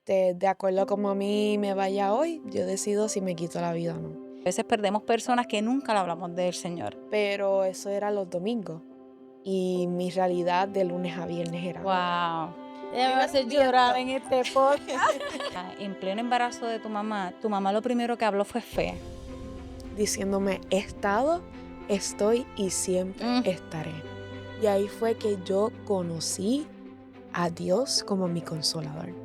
De acuerdo a como a mí me vaya hoy, yo decido si me quito la vida o no. A veces perdemos personas que nunca le hablamos del Señor. Pero eso era los domingos y mi realidad de lunes a viernes era otra. Wow. Ella me va a Primero hacer llorar en este podcast. En pleno embarazo de tu mamá lo primero que habló fue fe. diciéndome, he estado, estoy y siempre estaré. Y ahí fue que yo conocí a Dios como mi consolador.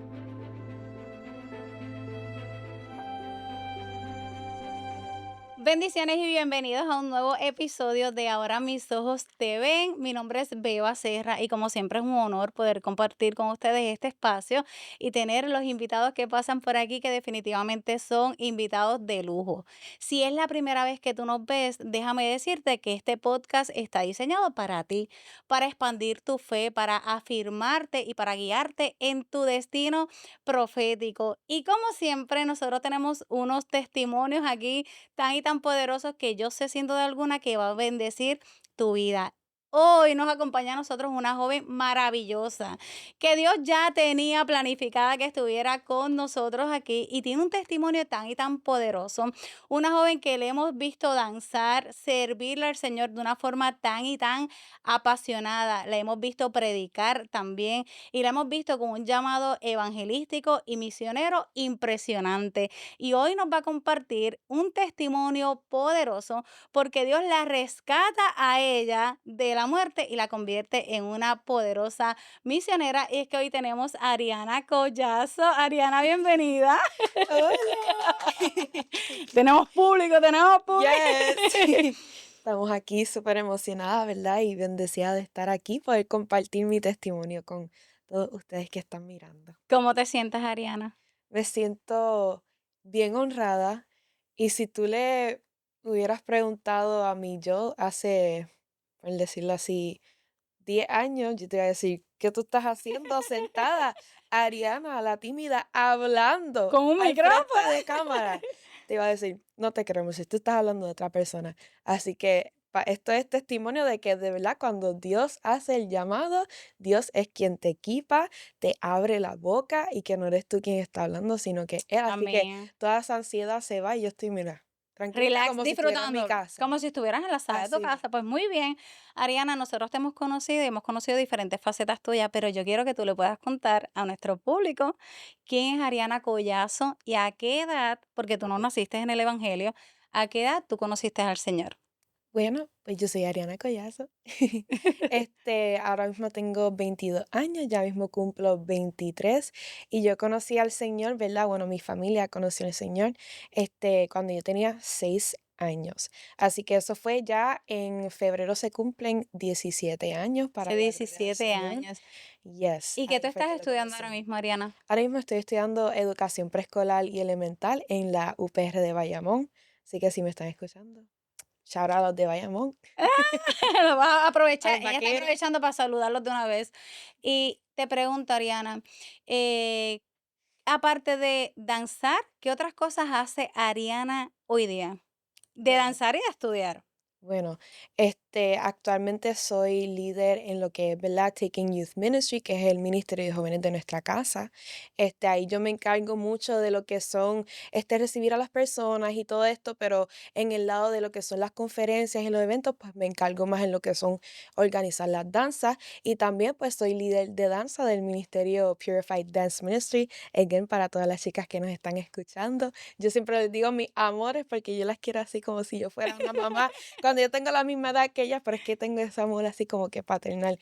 Bendiciones y bienvenidos a un nuevo episodio de Ahora Mis Ojos Te Ven. Mi nombre es Beba Serra y como siempre es un honor poder compartir con ustedes este espacio y tener los invitados que pasan por aquí que definitivamente son invitados de lujo. Si es la primera vez que tú nos ves, déjame decirte que este podcast está diseñado para ti, para expandir tu fe, para afirmarte y para guiarte en tu destino profético. Y como siempre, nosotros tenemos unos testimonios aquí tan y tan poderosos que yo sé sin duda alguna que va a bendecir tu vida. Hoy nos acompaña a nosotros una joven maravillosa que Dios ya tenía planificada que estuviera con nosotros aquí y tiene un testimonio tan y tan poderoso. Una joven que le hemos visto danzar, servirle al Señor de una forma tan y tan apasionada. La hemos visto predicar también y la hemos visto con un llamado evangelístico y misionero impresionante. Y hoy nos va a compartir un testimonio poderoso porque Dios la rescata a ella de la muerte y la convierte en una poderosa misionera. Y es que hoy tenemos a Ariana Collazo. Ariana, bienvenida. Hola. Tenemos público, tenemos público. Yes. Estamos aquí súper emocionadas, ¿verdad? Y bendecida de estar aquí, poder compartir mi testimonio con todos ustedes que están mirando. ¿Cómo te sientes, Ariana? Me siento bien honrada y si tú le hubieras preguntado a mí yo hace, por decirlo así, 10 años, yo te iba a decir, ¿qué tú estás haciendo sentada, Ariana, la tímida, hablando Con un al frente micrófono. de cámara? Te iba a decir, no te creemos, si tú estás hablando de otra persona. Así que esto es testimonio de que de verdad cuando Dios hace el llamado, Dios es quien te equipa, te abre la boca y que no eres tú quien está hablando, sino que Él. Así que Amén. toda esa ansiedad se va y yo estoy, mira, tranquila Relax, como si estuviera en mi disfrutando, casa. como si estuvieras en la sala de tu Así. casa. Pues muy bien, Ariana, nosotros te hemos conocido y hemos conocido diferentes facetas tuyas, pero yo quiero que tú le puedas contar a nuestro público quién es Ariana Collazo y a qué edad, porque tú no naciste en el Evangelio, a qué edad tú conociste al Señor. Bueno, pues yo soy Ariana Collazo. Ahora mismo tengo 22 años, ya mismo cumplo 23 y yo conocí al Señor, ¿verdad? Bueno, mi familia conoció al Señor, cuando yo tenía 6 años. Así que eso fue ya en febrero se cumplen 17 años para Hace la gloria del 17 Señor. años. Yes, ¿Y qué tú ahí fue estás que lo estudiando ahora conocí. mismo, Ariana? Ahora mismo estoy estudiando educación preescolar y elemental en la UPR de Bayamón, así que si me están escuchando, shout out a los de Bayamón. Lo vas a aprovechar, Al ella está vaquero. aprovechando para saludarlos de una vez. Y te pregunto, Ariana, eh, aparte de danzar, ¿qué otras cosas hace Ariana hoy día? De Bueno, danzar y de estudiar. bueno, actualmente soy líder en lo que es, ¿verdad? Taking Youth Ministry, que es el ministerio de jóvenes de nuestra casa. Ahí yo me encargo mucho de lo que son, recibir a las personas y todo esto, pero en el lado de lo que son las conferencias y los eventos, pues me encargo más en lo que son organizar las danzas y también pues soy líder de danza del ministerio Purified Dance Ministry, again, para todas las chicas que nos están escuchando. Yo siempre les digo mis amores porque yo las quiero así como si yo fuera una mamá cuando yo tengo la misma edad que ellas, pero es que tengo ese amor así como que paternal,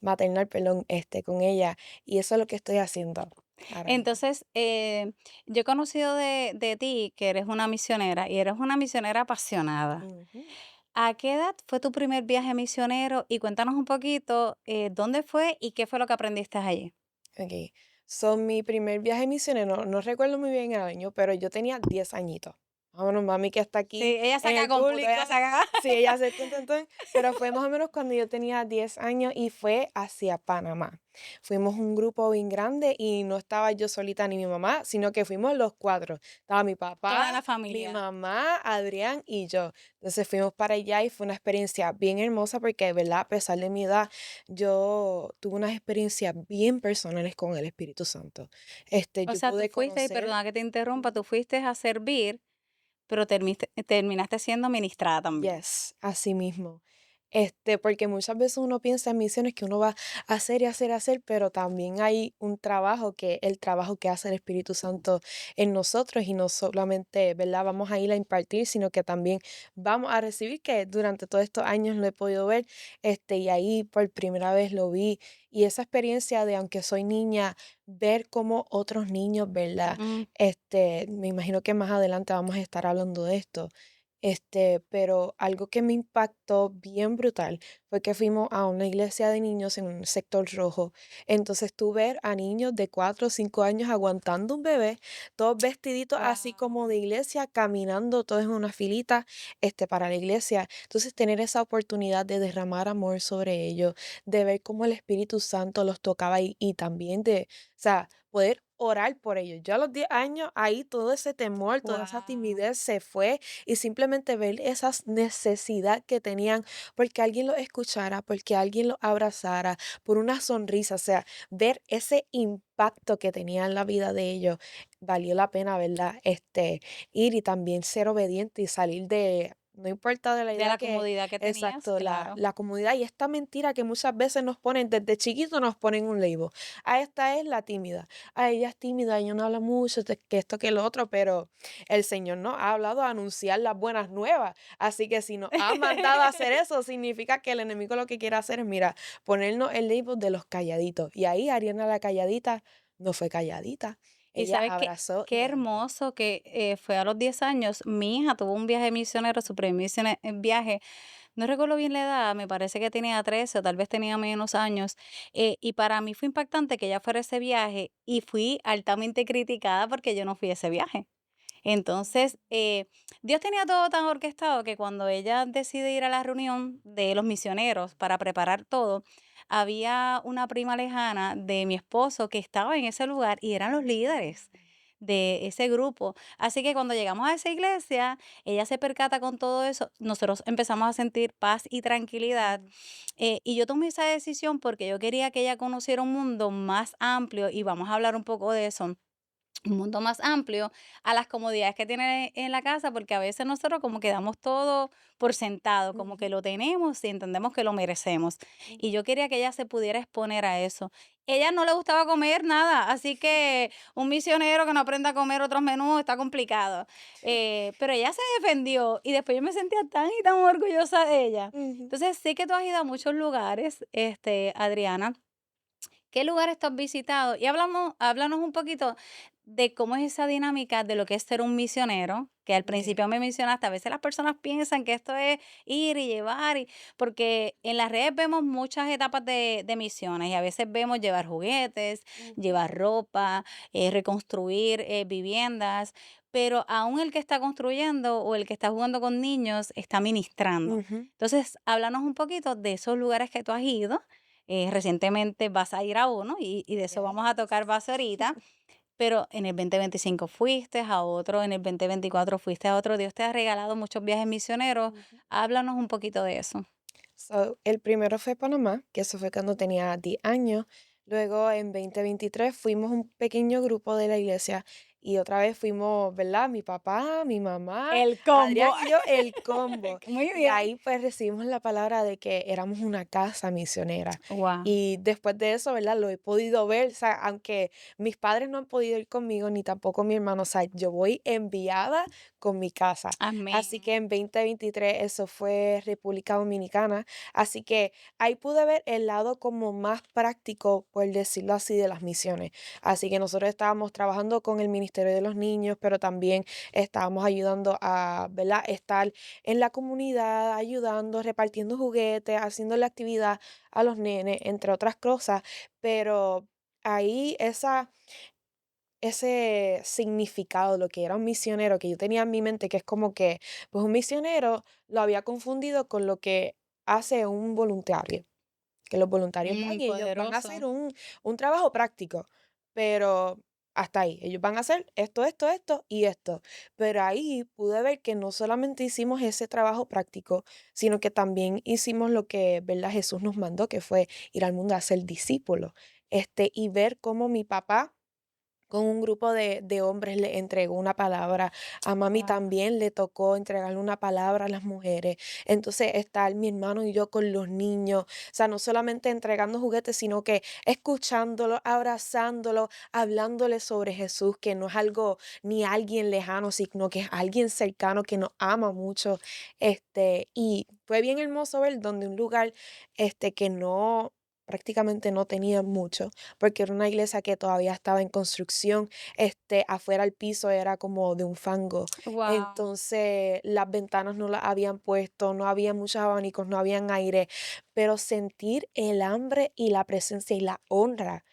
maternal, perdón, con ella, y eso es lo que estoy haciendo ahora mismo. Entonces, yo he conocido de ti que eres una misionera y eres una misionera apasionada. Ujú. ¿A qué edad fue tu primer viaje misionero? Y cuéntanos un poquito dónde fue y qué fue lo que aprendiste allí. Ok, mi primer viaje misionero, no recuerdo muy bien el año, pero yo tenía 10 añitos. Vámonos, mami, que está Sí, aquí ella en saca el cómputo, público. ella saca Sí, ella hace tun, tun, tun, pero fue más o menos cuando yo tenía 10 años y fue hacia Panamá. Fuimos un grupo bien grande y no estaba yo solita ni mi mamá, sino que fuimos los 4. Estaba mi toda la papá, mi familia. mamá, Adrián y yo. Entonces fuimos para allá y fue una experiencia bien hermosa porque, ¿verdad? A pesar de mi edad, yo tuve unas experiencias bien personales con el Espíritu Santo. O Yo sea, tú pude fuiste, y conocer. perdona que te interrumpa, tú fuiste a servir, pero terminaste siendo ministrada también. Yes, así mismo. Porque muchas veces uno piensa en misiones que uno va a hacer y hacer y hacer, pero también hay un trabajo que el trabajo que hace el Espíritu Santo en nosotros y no solamente, ¿verdad? Vamos a ir a impartir, sino que también vamos a recibir, que durante todos estos años lo he podido ver, y ahí por primera vez lo vi. Y esa experiencia de, aunque soy niña, ver cómo otros niños, ¿verdad? Mm, Me imagino que más adelante vamos a estar hablando de esto. Pero algo que me impactó bien brutal fue que fuimos a una iglesia de niños en un sector rojo. Entonces tú ver a niños de 4 o 5 años aguantando un bebé, todos vestiditos así como guau. de iglesia, caminando todos en una filita, para la iglesia. Entonces tener esa oportunidad de derramar amor sobre ellos, de ver cómo el Espíritu Santo los tocaba y también de, o sea, poder orar por ellos. Yo a los 10 años, ahí todo ese temor, toda esa Guau. timidez se fue y simplemente ver esa necesidad que tenían porque alguien los escuchara, porque alguien los abrazara, por una sonrisa, o sea, ver ese impacto que tenía en la vida de ellos, valió la pena, ¿verdad? Ir y también ser obediente y salir de, no importa de la De idea la que, comodidad que tenías, exacto, claro. la comodidad y esta mentira que muchas veces nos ponen, desde chiquito nos ponen un label. A esta es la tímida, a ella es tímida, ella no habla mucho, que esto, que lo otro, pero el Señor nos ha hablado a anunciar las buenas nuevas. Así que si nos ha mandado a hacer eso, significa que el enemigo lo que quiere hacer es, mira, ponernos el label de los calladitos. Y ahí Ariana la calladita no fue calladita. Y Ella sabes abrazó qué y habló. hermoso que fue a los 10 años. Mi hija tuvo un viaje misionero, su primer viaje. No recuerdo bien la edad, me parece que tenía 13 o tal vez tenía menos años. Y para mí fue impactante que ella fuera a ese viaje y fui altamente criticada porque yo no fui a ese viaje. Entonces, Dios tenía todo tan orquestado que cuando ella decide ir a la reunión de los misioneros para preparar todo, había una prima lejana de mi esposo que estaba en ese lugar y eran los líderes de ese grupo. Así que cuando llegamos a esa iglesia, ella se percata con todo eso, nosotros empezamos a sentir paz y tranquilidad. Ujú, Y yo tomé esa decisión porque yo quería que ella conociera un mundo más amplio y vamos a hablar un poco de eso, un mundo más amplio a las comodidades que tiene en la casa, porque a veces nosotros como que damos todo por sentado, como que ujú, lo tenemos y entendemos que lo merecemos. Y ujú. yo quería que ella se pudiera exponer a eso. Ella no le gustaba comer nada, así que un misionero que no aprenda a comer otros menús está complicado. Pero ella se defendió y después yo me sentía tan y tan orgullosa de ella. Ujú. Entonces sé que tú has ido a muchos lugares, Adriana. ¿Qué lugares tú has visitado? Y háblanos un poquito de cómo es esa dinámica de lo que es ser un misionero, que al Yeah. principio me mencionaste, a veces las personas piensan que esto es ir y llevar, porque en las redes vemos muchas etapas de misiones y a veces vemos llevar juguetes, Ujú, llevar ropa, reconstruir viviendas, pero aún el que está construyendo o el que está jugando con niños está ministrando. ujú. Entonces, háblanos un poquito de esos lugares que tú has ido. Recientemente vas a ir a uno y de eso vamos a tocar Yes. base ahorita, pero en el 2025 fuiste a otro, en el 2024 fuiste a otro. Dios te ha regalado muchos viajes misioneros. Ujú. Háblanos un poquito de eso. So, el primero fue Panamá, que eso fue cuando tenía 10 años. Luego en 2023 fuimos un pequeño grupo de la iglesia y otra vez fuimos, ¿verdad? Mi papá, mi mamá, El Adrián combo. y yo, el combo. Muy Y bien. ahí pues recibimos la palabra de que éramos una casa misionera. Wow. Y después de eso, ¿verdad? Lo he podido ver, o sea, aunque mis padres no han podido ir conmigo, ni tampoco mi hermano, o sea, yo voy enviada con mi casa. Así Amén. que en 2023 eso fue República Dominicana. Así que ahí pude ver el lado como más práctico, por decirlo así, de las misiones. Así que nosotros estábamos trabajando con el Ministerio de los Niños, pero también estábamos ayudando a, ¿verdad? Estar en la comunidad, ayudando, repartiendo juguetes, haciendo la actividad a los nenes, entre otras cosas. Pero ahí ese significado, lo que era un misionero, que yo tenía en mi mente, que es como que, pues un misionero lo había confundido con lo que hace un voluntario, que los voluntarios van y ellos van a hacer Poderoso. un trabajo práctico, pero hasta ahí, ellos van a hacer esto, esto, esto y esto. Pero ahí pude ver que no solamente hicimos ese trabajo práctico, sino que también hicimos lo que, ¿verdad? Jesús nos mandó, que fue ir al mundo a ser discípulos, y ver cómo mi papá con un grupo de hombres le entregó una palabra. A mami Guau. también le tocó entregarle una palabra a las mujeres. Entonces, estar mi hermano y yo con los niños, o sea, no solamente entregando juguetes, sino que escuchándolo, abrazándolo, hablándole sobre Jesús, que no es algo ni alguien lejano, sino que es alguien cercano que nos ama mucho. Y fue bien hermoso ver donde un lugar, que no prácticamente no tenía mucho, porque era una iglesia que todavía estaba en construcción, afuera el piso era como de un fango, Guau. entonces las ventanas no las habían puesto, no había muchos abanicos, no habían aire, pero sentir el hambre y la presencia y la honra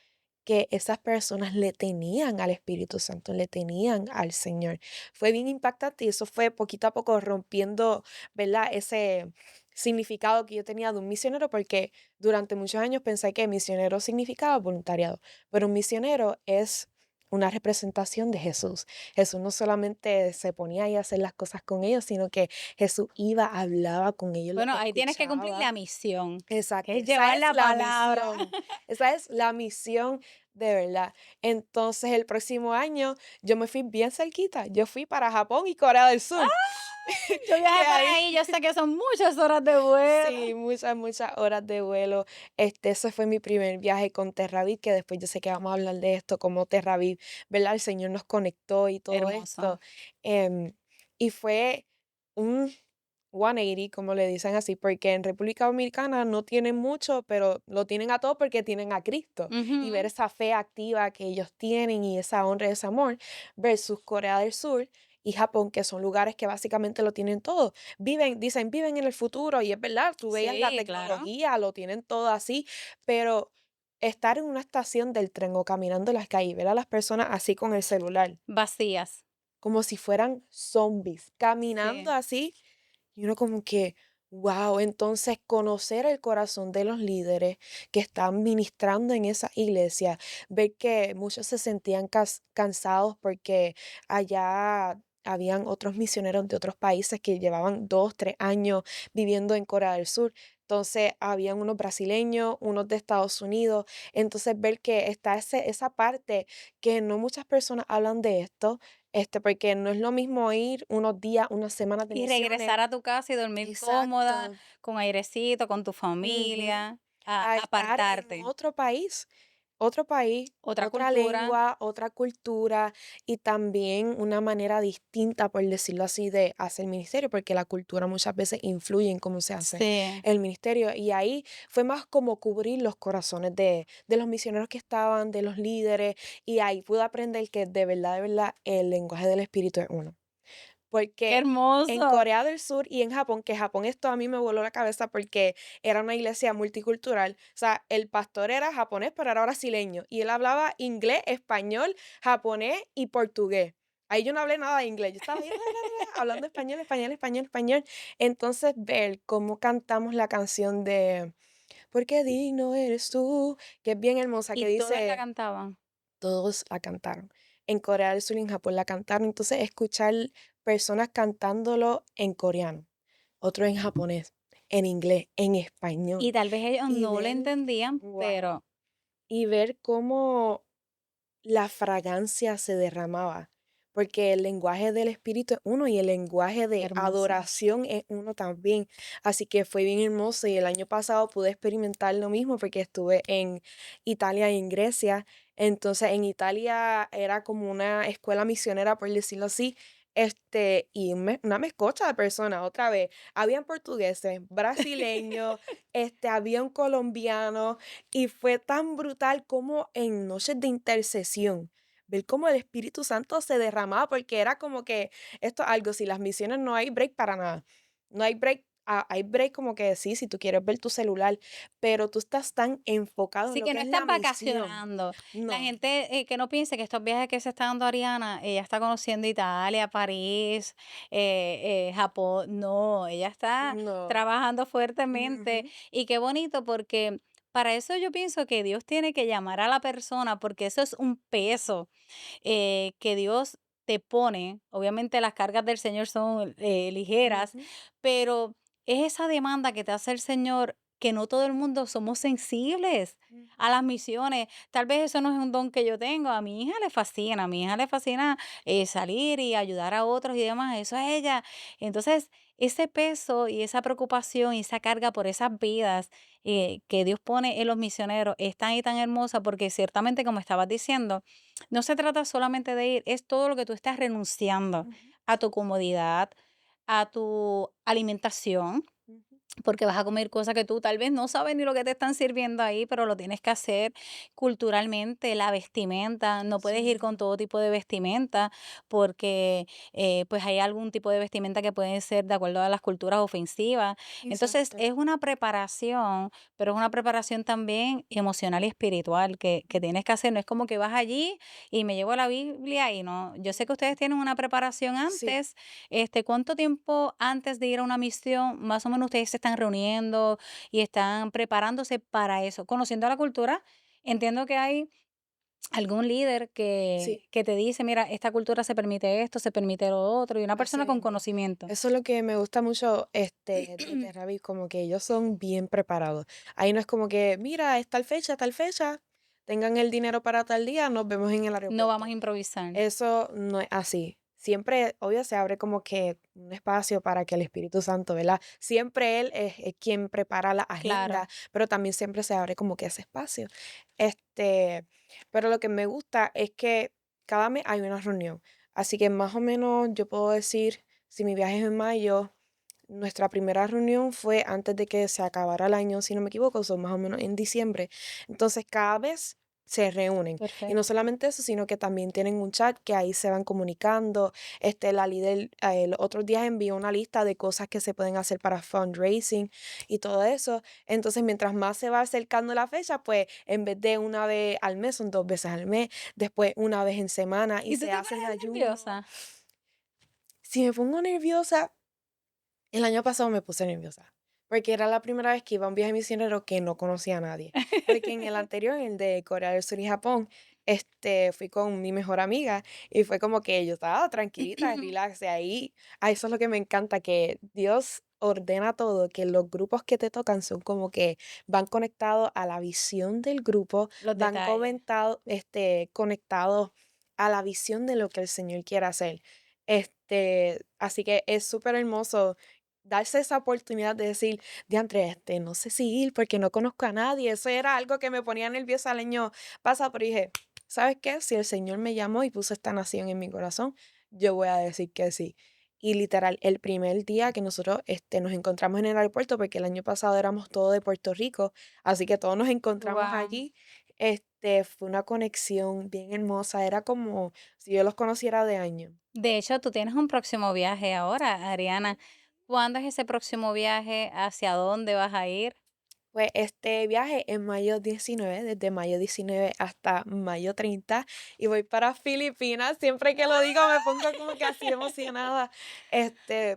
que esas personas le tenían al Espíritu Santo, le tenían al Señor. Fue bien impactante y eso fue poquito a poco rompiendo, ¿verdad? Ese significado que yo tenía de un misionero, porque durante muchos años pensé que misionero significaba voluntariado, pero un misionero es una representación de Jesús. Jesús no solamente se ponía ahí a hacer las cosas con ellos, sino que Jesús iba, hablaba con ellos, los Bueno, ahí tienes que cumplir escuchaba. la misión, que Exacto, es llevar esa es la la palabra. misión, esa es la misión de verdad. Entonces, el próximo año yo me fui bien cerquita, yo fui para Japón y Corea del Sur, Yo que viajé por ahí ahí, yo sé que son muchas horas de vuelo. sí, muchas, muchas horas de vuelo. Ese fue mi primer viaje con Terravid, que después yo sé que vamos a hablar de esto, cómo Terravid, ¿verdad? El Señor nos conectó y todo Hermoso. esto. Em, y fue un 180, como le dicen así, porque en República Dominicana no tienen mucho, pero lo tienen a todo porque tienen a Cristo. Y ver Ujú. esa fe activa que ellos tienen y esa honra y ese amor versus Corea del Sur y Japón, que son lugares que básicamente lo tienen todo. Dicen, viven en el futuro y es verdad, tú veías la Sí, claro. tecnología, lo tienen todo así, pero estar en una estación del tren o caminando en las calles, ver a las personas así con el celular, Vacías. como si fueran zombies, caminando Sí. así y uno como que, wow, entonces conocer el corazón de los líderes que están ministrando en esa iglesia, ver que muchos se sentían cansados porque allá habían otros misioneros de otros países que llevaban 2, 3 años viviendo en Corea del Sur. Entonces, habían unos brasileños, unos de Estados Unidos. Entonces, ver que está esa parte que no muchas personas hablan de esto, porque no es lo mismo ir unos días, unas semanas de Y misiones. regresar a tu casa y dormir cómoda, Exacto. con airecito, con tu Ujú. familia, a A estar en apartarte. otro país, Otra otra cultura. lengua, otra cultura y también una manera distinta, por decirlo así, de hacer ministerio, porque la cultura muchas veces influye en cómo se hace Sí. el ministerio. Y ahí fue más como cubrir los corazones de los misioneros que estaban, de los líderes, y ahí pude aprender que de verdad, el lenguaje del espíritu es uno. ¡Qué Porque en hermoso! Corea del Sur y en Japón, que Japón esto a mí me voló la cabeza porque era una iglesia multicultural. O sea, el pastor era japonés, pero era brasileño. Y él hablaba inglés, español, japonés y portugués. Ahí yo no hablé nada de inglés. Yo estaba ahí hablando español, español, español, español. Entonces, ver cómo cantamos la canción de Porque digno eres tú, que es bien hermosa, Y que todos la dice cantaban. todos la cantaron. En Corea del Sur y en Japón la cantaron. Entonces, escuchar personas cantándolo en coreano, otro en japonés, en inglés, en Y español, tal vez ellos y no lo ver, entendían, wow, pero y ver cómo la fragancia se derramaba, porque el lenguaje del espíritu es uno y el lenguaje de hermoso. adoración es uno también. Así que fue bien hermoso y el año pasado pude experimentar lo mismo porque estuve en Italia y en Grecia. Entonces en Italia era como una escuela misionera, por decirlo así. Y una mezcocha de personas, otra vez. Habían portugueses, brasileños, había un colombiano, y fue tan brutal como en noches de intercesión, ver cómo el Espíritu Santo se derramaba, porque era como que esto es algo, si las misiones no hay break para nada, no hay break hay break como que sí, si tú quieres ver tu celular, pero tú estás tan enfocado en Sí, lo que que no es estás la misión. vacacionando. La No, gente que no piense que estos viajes que se está dando Ariana, ella está conociendo Italia, París, Japón. No, ella está no. trabajando fuertemente. Ujú, Y qué bonito porque para eso yo pienso que Dios tiene que llamar a la persona porque eso es un peso que Dios te pone. Obviamente las cargas del Señor son ligeras, ujú, pero es esa demanda que te hace el Señor que no todo el mundo somos sensibles ujú. a las misiones. Tal vez eso no es un don que yo tengo. A mi hija le fascina, a mi hija le fascina salir y ayudar a otros y demás. Eso es ella. Entonces, ese peso y esa preocupación y esa carga por esas vidas que Dios pone en los misioneros es tan y tan hermosa porque ciertamente, como estabas diciendo, no se trata solamente de ir, es todo lo que tú estás renunciando Ujú, a tu comodidad, a tu alimentación, ujú. porque vas a comer cosas que tú tal vez no sabes ni lo que te están sirviendo ahí, pero lo tienes que hacer culturalmente, la vestimenta, no puedes ir con Sí, todo tipo de vestimenta, porque pues hay algún tipo de vestimenta que puede ser de acuerdo a las culturas ofensivas. Entonces exacto. es una preparación, pero es una preparación también emocional y espiritual que tienes que hacer. No es como que vas allí y me llevo la Biblia y no. Yo sé que ustedes Ujú. tienen una preparación Sí. antes. ¿Cuánto tiempo antes de ir a una misión, más o menos ustedes se están reuniendo y están preparándose para eso? Conociendo la cultura, entiendo que hay algún líder Sí, que te dice, mira, esta cultura se permite esto, se permite lo otro, y una así persona con mismo. conocimiento. Eso es lo que me gusta mucho, de Terravis, como que ellos son bien preparados. Ahí no es como que, mira, es tal fecha, tengan el dinero para tal día, nos vemos en el No vamos a aeropuerto. improvisar. Eso no es así. Siempre, obvio, se abre como que un espacio para que el Espíritu Santo, ¿verdad? Siempre Él es quien prepara la Claro, agenda, pero también siempre se abre como que ese espacio. Este, pero lo que me gusta es que cada mes hay una reunión. Así que más o menos yo puedo decir, si mi viaje es en mayo, nuestra primera reunión fue antes de que se acabara el año, si no me equivoco, son más o menos en diciembre. Entonces, cada vez se reúnen. Y no perfecto. solamente eso, sino que también tienen un chat que ahí se van comunicando. La líder, los otros días envió una lista de cosas que se pueden hacer para fundraising y todo eso. Entonces, mientras más se va acercando la fecha, pues en vez de una vez al mes, son 2 veces al mes, después una vez en semana y ¿Y tú se te hacen pones ayunos. nerviosa? Si me pongo nerviosa, el año pasado me puse nerviosa, porque era la primera vez que iba a un viaje misionero que no conocía a nadie, porque en el anterior, el de Corea del Sur y Japón, fui con mi mejor amiga y fue como que yo estaba tranquilita, relax, y ahí, a eso es lo que me encanta, que Dios ordena todo, que los grupos que te tocan son como que van conectados a la visión del grupo, Los van detalles. conectados a la visión de lo que el Señor quiere hacer. Así que es súper hermoso darse esa oportunidad de decir, diantre, no sé si ir porque no conozco a nadie. Eso era algo que me ponía nerviosa el año pasado, pero dije, ¿sabes qué? Si el Señor me llamó y puso esta nación en mi corazón, yo voy a decir que sí. Y literal, el primer día que nosotros nos encontramos en el aeropuerto, porque el año pasado éramos todos de Puerto Rico, así que todos nos encontramos Wow. allí, fue una conexión bien hermosa, era como si yo los conociera de años. De hecho, tú tienes un próximo viaje ahora, Ariana. ¿Cuándo es ese próximo viaje? ¿Hacia dónde vas a ir? Pues este viaje es mayo 19, desde mayo 19 hasta mayo 30, y voy para Filipinas. Siempre que lo digo me pongo como que así emocionada,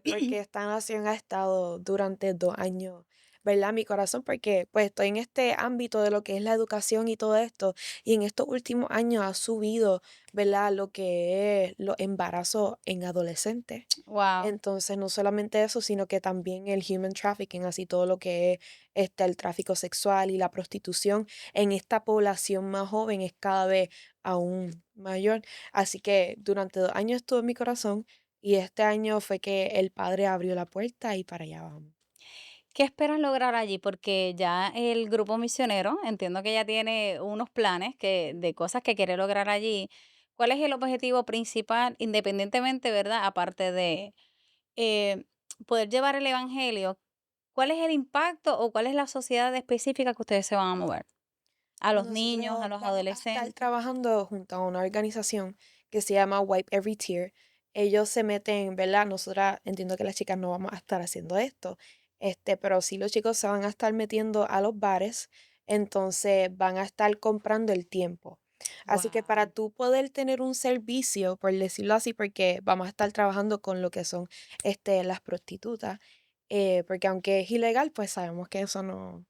porque esta nación ha estado durante 2 años, ¿verdad? Mi corazón, porque pues estoy en este ámbito de lo que es la educación y todo esto, y en estos últimos años ha subido, ¿verdad? Lo que es los embarazos en adolescentes. Wow. Entonces, no solamente eso, sino que también el human trafficking, así todo lo que es el tráfico sexual y la prostitución en esta población más joven es cada vez aún mayor. Así que durante 2 años estuvo en mi corazón y este año fue que el Padre abrió la puerta y para allá vamos. ¿Qué esperas lograr allí? Porque ya el grupo misionero, entiendo que ya tiene unos planes de cosas que quiere lograr allí. ¿Cuál es el objetivo principal, independientemente, verdad? Aparte de eh, poder llevar el evangelio, ¿cuál es el impacto o cuál es la sociedad específica que ustedes se van a mover? ¿A los niños, a Nosotros los vamos a estar adolescentes? trabajando junto a una organización que se llama Wipe Every Tear. Ellos se meten, ¿verdad? Nosotras entiendo que las chicas no vamos a estar haciendo esto. pero sí los chicos se van a estar metiendo a los bares, entonces van a estar comprando el tiempo. Así que para Wow. tú poder tener un servicio, por decirlo así, porque vamos a estar trabajando con lo que son, las prostitutas, porque aunque es ilegal, pues sabemos que eso no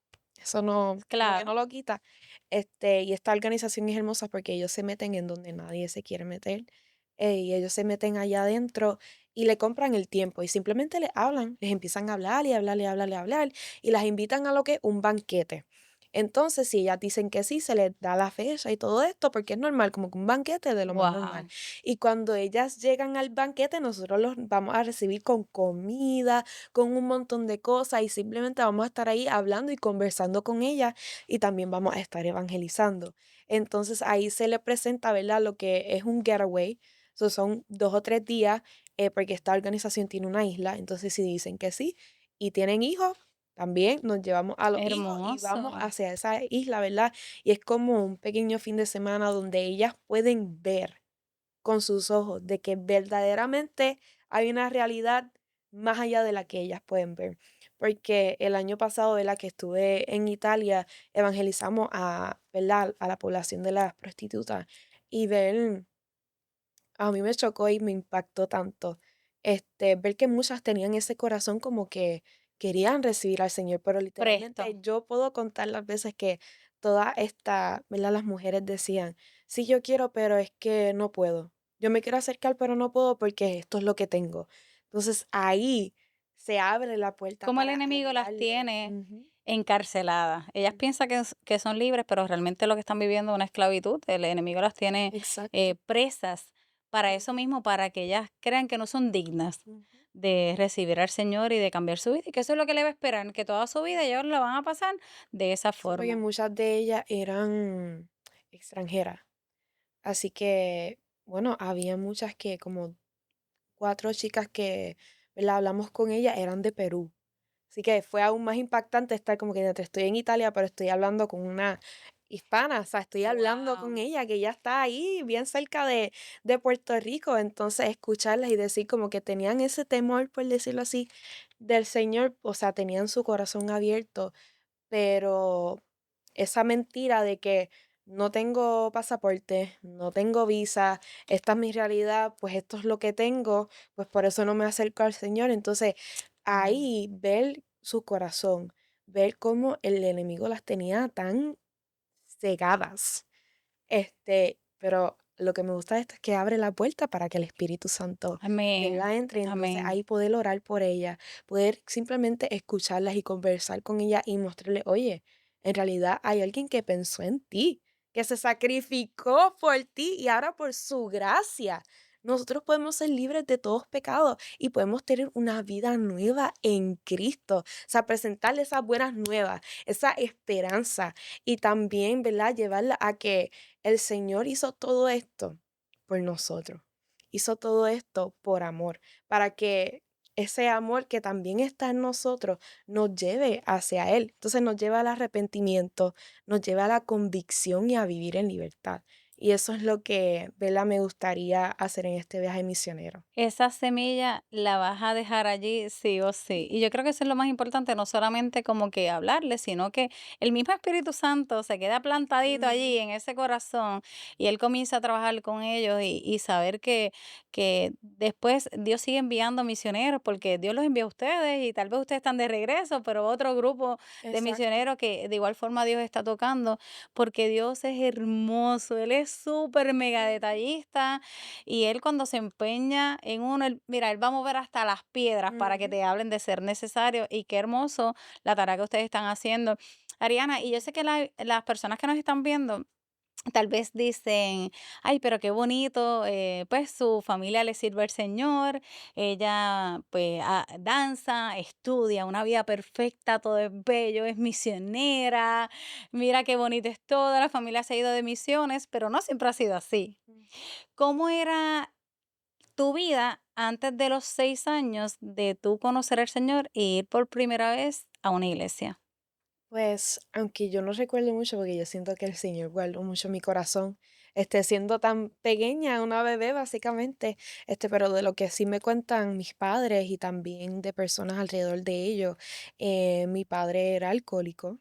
como que Claro, no lo quita. Y esta organización es hermosa porque ellos se meten en donde nadie se quiere meter, y ellos se meten allá adentro y le compran el tiempo y simplemente le hablan, les empiezan a hablar y hablar y hablar y hablar y las invitan a lo que un banquete. Entonces, si ellas dicen que sí, se les da la fecha y todo esto, porque es normal, como que un banquete de lo más normal. wow. Y cuando ellas llegan al banquete, nosotros los vamos a recibir con comida, con un montón de cosas y simplemente vamos a estar ahí hablando y conversando con ellas y también vamos a estar evangelizando. Entonces ahí se le presenta, ¿verdad? Lo que es un getaway. Son 2 o 3 días, porque esta organización tiene una isla. Entonces si dicen que sí y tienen hijos, también nos llevamos a los hijos y vamos Hermoso. hacia esa isla, ¿verdad? Y es como un pequeño fin de semana donde ellas pueden ver con sus ojos de que verdaderamente hay una realidad más allá de la que ellas pueden ver. Porque el año pasado, ¿verdad? Que estuve en Italia, evangelizamos ¿verdad? A la población de las prostitutas y ver a mí me chocó y me impactó tanto, ver que muchas tenían ese corazón como que querían recibir al Señor, pero Presto. literalmente yo puedo contar las veces que todas esta, ¿verdad? Las mujeres decían, sí, yo quiero, pero es que no puedo. Yo me quiero acercar, pero no puedo porque esto es lo que tengo. Entonces ahí se abre la puerta Cómo el para enemigo las hablarle. tiene Ujú, encarceladas. Ellas ujú. piensan que son libres, pero realmente lo que están viviendo es una esclavitud. El enemigo las tiene Exacto. presas para eso Ujú, mismo, para que ellas crean que no son dignas ujú. de recibir al Señor y de cambiar su vida, y que eso es lo que le va a esperar, que toda su vida ellos la van a pasar de esa Sí, porque forma. muchas de ellas eran extranjeras. Así que, bueno, había muchas que como 4 chicas que, ¿verdad? Hablamos con ellas, eran de Perú. Así que fue aún más impactante estar como que estoy en Italia, pero estoy hablando con una hispana, o sea, estoy hablando con Wow. ella, que ya está ahí, bien cerca de Puerto Rico. Entonces, escucharlas y decir como que tenían ese temor, por decirlo así, del Señor, o sea, tenían su corazón abierto, pero esa mentira de que no tengo pasaporte, no tengo visa, esta es mi realidad, pues esto es lo que tengo, pues por eso no me acerco al Señor. Entonces, Mm. ahí ver su corazón, ver cómo el enemigo las tenía tan cegadas. Pero lo que me gusta de esto es que abre la puerta para que el Espíritu Santo, Amén. ¿verdad? Entre, y entonces Amén. ahí poder orar por ella, poder simplemente escucharlas y conversar con ella y mostrarle, oye, en realidad hay alguien que pensó en ti, que se sacrificó por ti y ahora por su gracia. Nosotros podemos ser libres de todos pecados y podemos tener una vida nueva en Cristo. O sea, presentarle esas buenas nuevas, esa esperanza y también, ¿verdad? Llevarla a que el Señor hizo todo esto por nosotros. Hizo todo esto por amor, para que ese amor que también está en nosotros nos lleve hacia Él. Entonces nos lleva al arrepentimiento, nos lleva a la convicción y a vivir en libertad. Y eso es lo que, ¿verdad? Me gustaría hacer en este viaje misionero. Esa semilla la vas a dejar allí sí o sí. Y yo creo que eso es lo más importante, no solamente como que hablarle, sino que el mismo Espíritu Santo se queda plantadito allí Ujú, en ese corazón y él comienza a trabajar con ellos y saber que después Dios sigue enviando misioneros porque Dios los envía a ustedes y tal vez ustedes están de regreso, pero otro grupo de exacto. misioneros que de igual forma Dios está tocando porque Dios es hermoso, Él es súper mega Ujú, detallista y él cuando se empeña en uno, él, mira, él va a mover hasta las piedras para que ujú, te hablen de ser necesario. Y qué hermoso la tarea que ustedes están haciendo. Ariana, y yo sé que las personas que nos están viendo tal vez dicen, ay, pero qué bonito, pues su familia le sirve al Señor, ella pues danza, estudia, una vida perfecta, todo es bello, es misionera, mira qué bonito es todo, la familia se ha ido de misiones, pero no siempre ha sido así. ujú. ¿Cómo era tu vida antes de los 6 años de tú conocer al Señor e ir por primera vez a una iglesia? Pues, aunque yo no recuerdo mucho, porque yo siento que el Señor guardó mucho mi corazón, siendo tan pequeña, una bebé básicamente, pero de lo que sí me cuentan mis padres y también de personas alrededor de ellos, mi padre era alcohólico.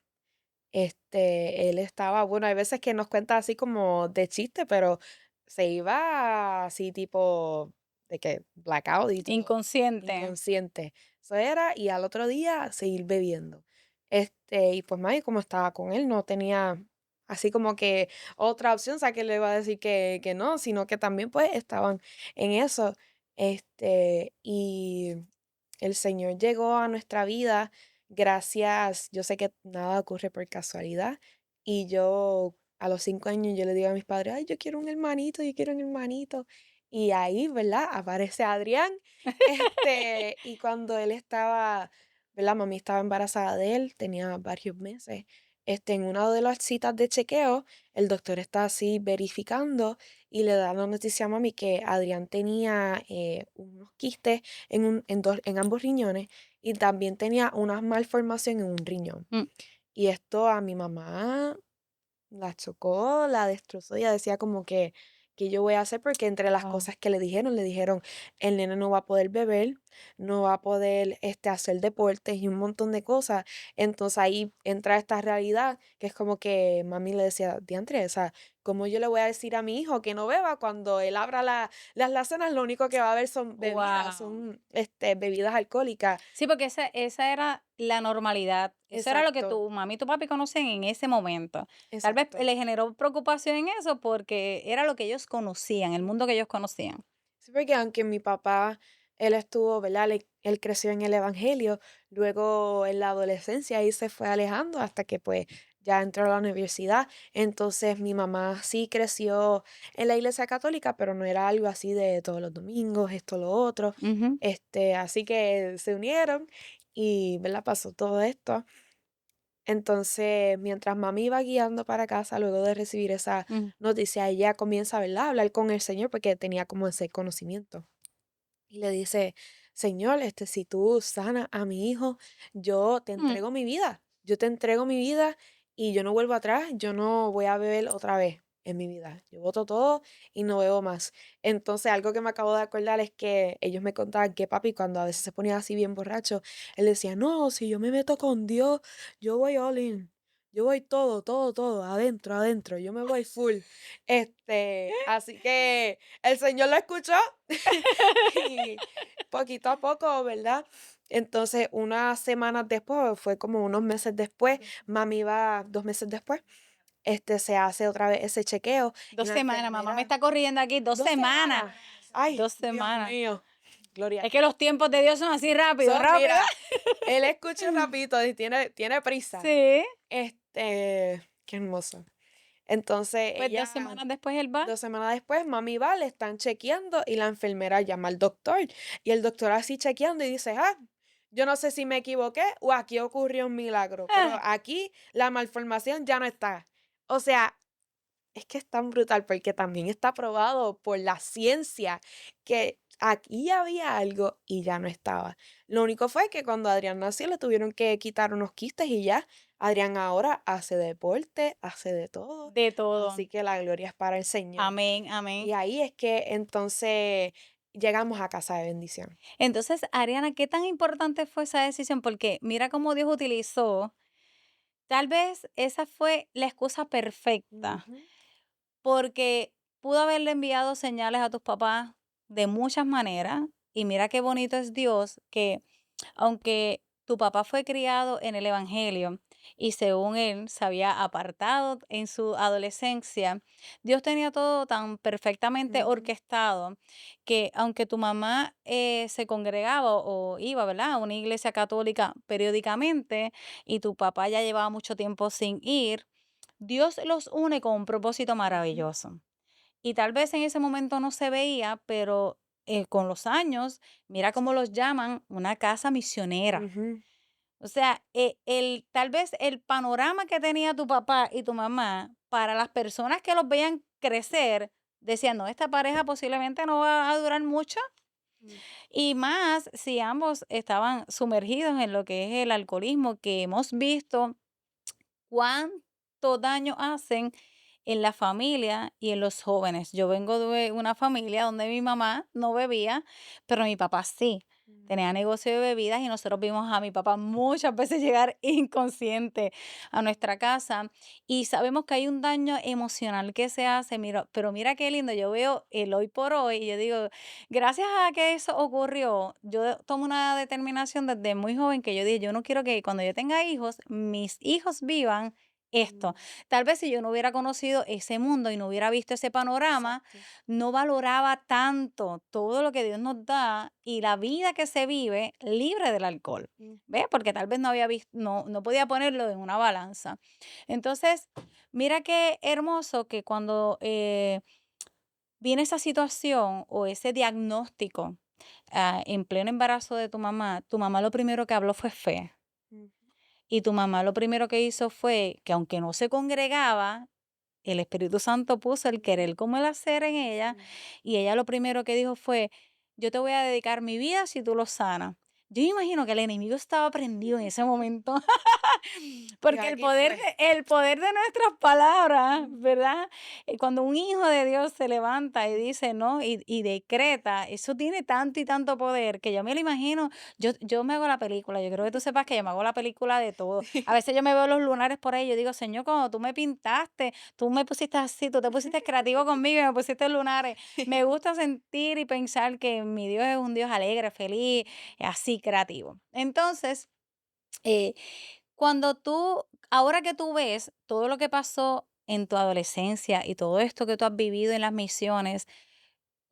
Él estaba, bueno, hay veces que nos cuenta así como de chiste, pero se iba así tipo de que blackout y todo, Inconsciente. inconsciente. Eso era, y al otro día seguir bebiendo. Y pues mami, como estaba con él, no tenía así como que otra opción, o sea, que le iba a decir que no, sino que también pues estaban en eso. Y el Señor llegó a nuestra vida gracias, yo sé que nada ocurre por casualidad, y yo a los 5 años yo le digo a mis padres: "Ay, yo quiero un hermanito, yo quiero un hermanito". Y ahí, ¿verdad? Aparece Adrián, y cuando él estaba, ¿verdad? Mami estaba embarazada de él, tenía varios meses. En una de las citas de chequeo, el doctor está así verificando y le da la noticia a mami que Adrián tenía unos quistes en ambos riñones y también tenía una malformación en un riñón. Mm, Y esto a mi mamá la chocó, la destrozó, ella decía como que, ¿qué yo voy a hacer? Porque entre las Wao. cosas que le dijeron, el nene no va a poder beber, no va a poder hacer deportes y un montón de cosas. Entonces ahí entra esta realidad que es como que mami le decía, diantre, o sea, ¿cómo yo le voy a decir a mi hijo que no beba cuando él abra las lasanas? Lo único que va a haber son bebidas, son bebidas alcohólicas. Sí, porque esa era la normalidad. Eso era lo que Exacto, tu mami y tu papi conocen en ese momento. Tal vez exacto. le generó preocupación en eso porque era lo que ellos conocían, el mundo que ellos conocían. Sí, porque aunque mi papá, él estuvo, ¿verdad? Él creció en el evangelio, luego en la adolescencia ahí se fue alejando hasta que pues ya entró a la universidad. Entonces mi mamá sí creció en la iglesia católica, pero no era algo así de todos los domingos, esto, lo otro. Ujú, Así que se unieron y, ¿verdad? Pasó todo esto. Entonces, mientras mami iba guiando para casa, luego de recibir esa mm, noticia, ella comienza, ¿verdad? A hablar con el Señor porque tenía como ese conocimiento. Y le dice: "Señor, si tú sanas a mi hijo, yo te mm. entrego mi vida. Yo te entrego mi vida y yo no vuelvo atrás, yo no voy a beber otra vez en mi vida. Yo boto todo y no bebo más". Entonces, algo que me acabo de acordar es que ellos me contaban que papi, cuando a veces se ponía así bien borracho, él decía: "No, si yo me meto con Dios, yo voy all in. Yo voy todo, todo, todo, adentro, adentro, yo me voy full". Así que el Señor lo escuchó. Y poquito a poco, ¿verdad? Entonces, unas semanas después, fue como unos meses después, mami va 2 meses después, se hace otra vez ese chequeo y Dos la semanas, mamá me enfermera está corriendo aquí, 2 2 semanas, semanas. Ay, 2 Dios semanas. mío, gloria a Es que Dios. los tiempos de Dios son así rápido, rápido. Mira, él escucha rapidito y tiene prisa. Sí, Qué hermoso. Entonces, pues ella 2 semanas después él va. 2 semanas después, mami va, le están chequeando y la enfermera llama al doctor. Y el doctor así chequeando y dice: "Ah, yo no sé si me equivoqué o aquí ocurrió un milagro, pero Ah, aquí la malformación ya no está". O sea, es que es tan brutal porque también está probado por la ciencia que aquí había algo y ya no estaba. Lo único fue que cuando Adrián nació le tuvieron que quitar unos quistes y ya. Adrián ahora hace deporte, hace de todo. de todo. Así que la gloria es para el Señor. Amén, amén. Y ahí es que entonces llegamos a casa de bendición. Entonces, Ariana, ¿qué tan importante fue esa decisión? Porque mira cómo Dios utilizó, tal vez esa fue la excusa perfecta, Ujú, porque pudo haberle enviado señales a tus papás de muchas maneras. Y mira qué bonito es Dios que aunque tu papá fue criado en el Evangelio y según él se había apartado en su adolescencia, Dios tenía todo tan perfectamente ujú, orquestado que aunque tu mamá se congregaba o iba, ¿verdad?, a una iglesia católica periódicamente y tu papá ya llevaba mucho tiempo sin ir, Dios los une con un propósito ujú, maravilloso. Y tal vez en ese momento no se veía, pero con los años, mira cómo los llaman una casa misionera. ujú, O sea, tal vez el panorama que tenía tu papá y tu mamá para las personas que los veían crecer, decían, no, esta pareja posiblemente no va a durar mucho. mm, Y más si ambos estaban sumergidos en lo que es el alcoholismo que hemos visto cuánto daño hacen en la familia y en los jóvenes. Yo vengo de una familia donde mi mamá no bebía, pero mi papá sí. Mm, Tenía negocio de bebidas y nosotros vimos a mi papá muchas veces llegar inconsciente a nuestra casa y sabemos que hay un daño emocional que se hace, mira, pero mira qué lindo, yo veo el hoy por hoy y yo digo, gracias a que eso ocurrió, yo tomo una determinación desde muy joven que yo dije, yo no quiero que cuando yo tenga hijos, mis hijos vivan esto. mm, Tal vez si yo no hubiera conocido ese mundo y no hubiera visto ese panorama, exacto. no valoraba tanto todo lo que Dios nos da y la vida que se vive libre del alcohol. Ujú. ¿Ves? Porque tal vez no había visto, no podía ponerlo en una balanza. Entonces, mira qué hermoso que cuando viene esa situación o ese diagnóstico en pleno embarazo de tu mamá lo primero que habló fue fe. Ujú. Y tu mamá lo primero que hizo fue que aunque no se congregaba, el Espíritu Santo puso el querer como el hacer en ella, Sí. y ella lo primero que dijo fue: "Yo te voy a dedicar mi vida si tú lo sanas". Yo me imagino que el enemigo estaba prendido en ese momento. Y Porque aquí fue. el poder de nuestras palabras, Ujú. ¿verdad? Cuando un hijo de Dios se levanta y dice, ¿no? Y decreta, eso tiene tanto y tanto poder que yo me lo imagino, yo me hago la película, yo creo que tú sepas que yo me hago la película de todo. A veces yo me veo los lunares por ahí, yo digo, Señor, cuando tú me pintaste, tú me pusiste así, tú te pusiste creativo conmigo y me pusiste lunares. Me gusta sentir y pensar que mi Dios es un Dios alegre, feliz, así creativo. Entonces, eh, cuando tú, ahora que tú ves todo lo que pasó en tu adolescencia y todo esto que tú has vivido en las misiones,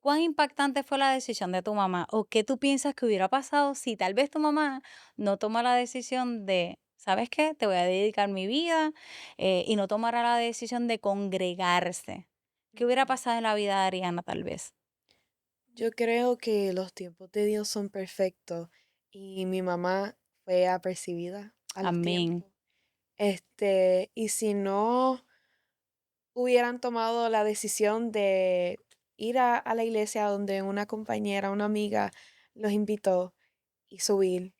¿cuán impactante fue la decisión de tu mamá? ¿O qué tú piensas que hubiera pasado si tal vez tu mamá no toma la decisión de, ¿sabes qué? Te voy a dedicar mi vida y no tomara la decisión de congregarse. ¿Qué hubiera Ujú. pasado en la vida de Ariana tal vez? Yo creo que los tiempos de Dios son perfectos y mi mamá fue apercibida a los Amén. tiempos. Y si no hubieran tomado la decisión de ir a la iglesia donde una compañera, una amiga los invitó y subir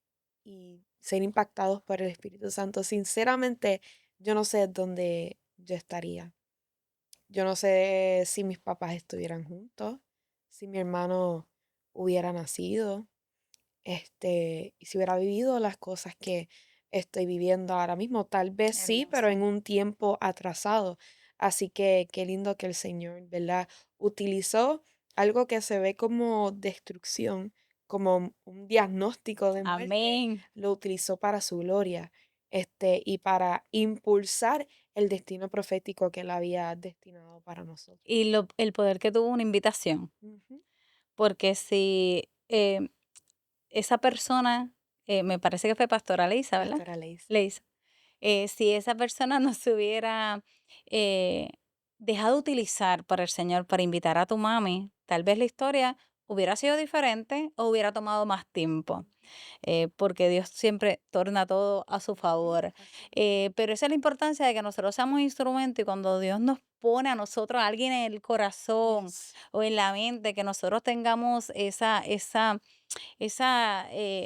y ser impactados por el Espíritu Santo, sinceramente, yo no sé dónde yo estaría. Yo no sé si mis papás estuvieran juntos, si mi hermano hubiera nacido, y si hubiera vivido las cosas que estoy viviendo ahora mismo. Tal vez sí, pero Hermoso. en un tiempo atrasado. Así que qué lindo que el Señor, ¿verdad? Utilizó algo que se ve como destrucción, como un diagnóstico de muerte, Amén. lo utilizó para su gloria, y para impulsar el destino profético que él había destinado para nosotros. Y el poder que tuvo una invitación. Ujú. Porque si esa persona, me parece que fue pastora Leisa, ¿verdad? Pastora Lace. Leisa. Si esa persona no se hubiera eh, dejado utilizar por el Señor para invitar a tu mami, tal vez la historia hubiera sido diferente o hubiera tomado más tiempo, porque Dios siempre torna todo a su Ujú, favor. así mismo. Pero esa es la importancia de que nosotros seamos instrumentos y cuando Dios nos pone a nosotros, a alguien en el corazón Yes. o en la mente, que nosotros tengamos esa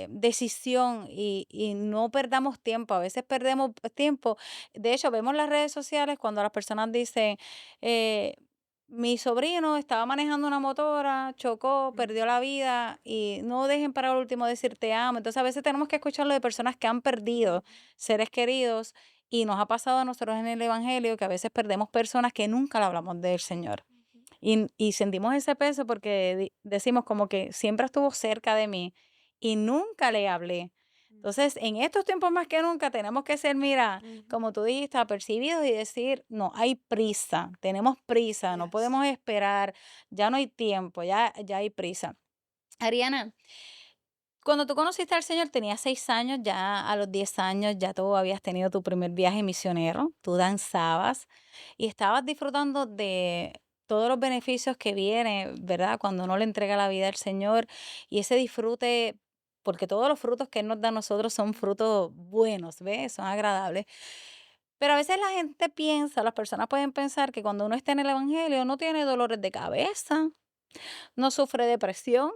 decisión y no perdamos tiempo. A veces perdemos tiempo. De hecho, vemos las redes sociales cuando las personas dicen, eh, mi sobrino estaba manejando una motora, chocó, perdió la Ujú, vida y no dejen para el último decir te amo. Entonces a veces tenemos que escucharlo de personas que han perdido ujú, seres queridos y nos ha pasado a nosotros en el Evangelio que a veces perdemos personas que nunca le hablamos del Señor. ujú, Y sentimos ese peso porque decimos como que siempre estuvo cerca de mí y nunca le hablé. Entonces, en estos tiempos más que nunca tenemos que ser, mira, ujú. como tú dijiste, apercibidos y decir, no, hay prisa, tenemos prisa, no Yes. podemos esperar, ya no hay tiempo, ya hay prisa. Ariana, cuando tú conociste al Señor tenías 6 años, ya a los 10 años ya tú habías tenido tu primer viaje misionero, tú danzabas y estabas disfrutando de todos los beneficios que viene, ¿verdad? Cuando uno le entrega la vida al Señor y ese disfrute, porque todos los frutos que Él nos da a nosotros son frutos buenos, ¿ves? Son agradables. Pero a veces la gente piensa, las personas pueden pensar que cuando uno está en el Evangelio no tiene dolores de cabeza, no sufre depresión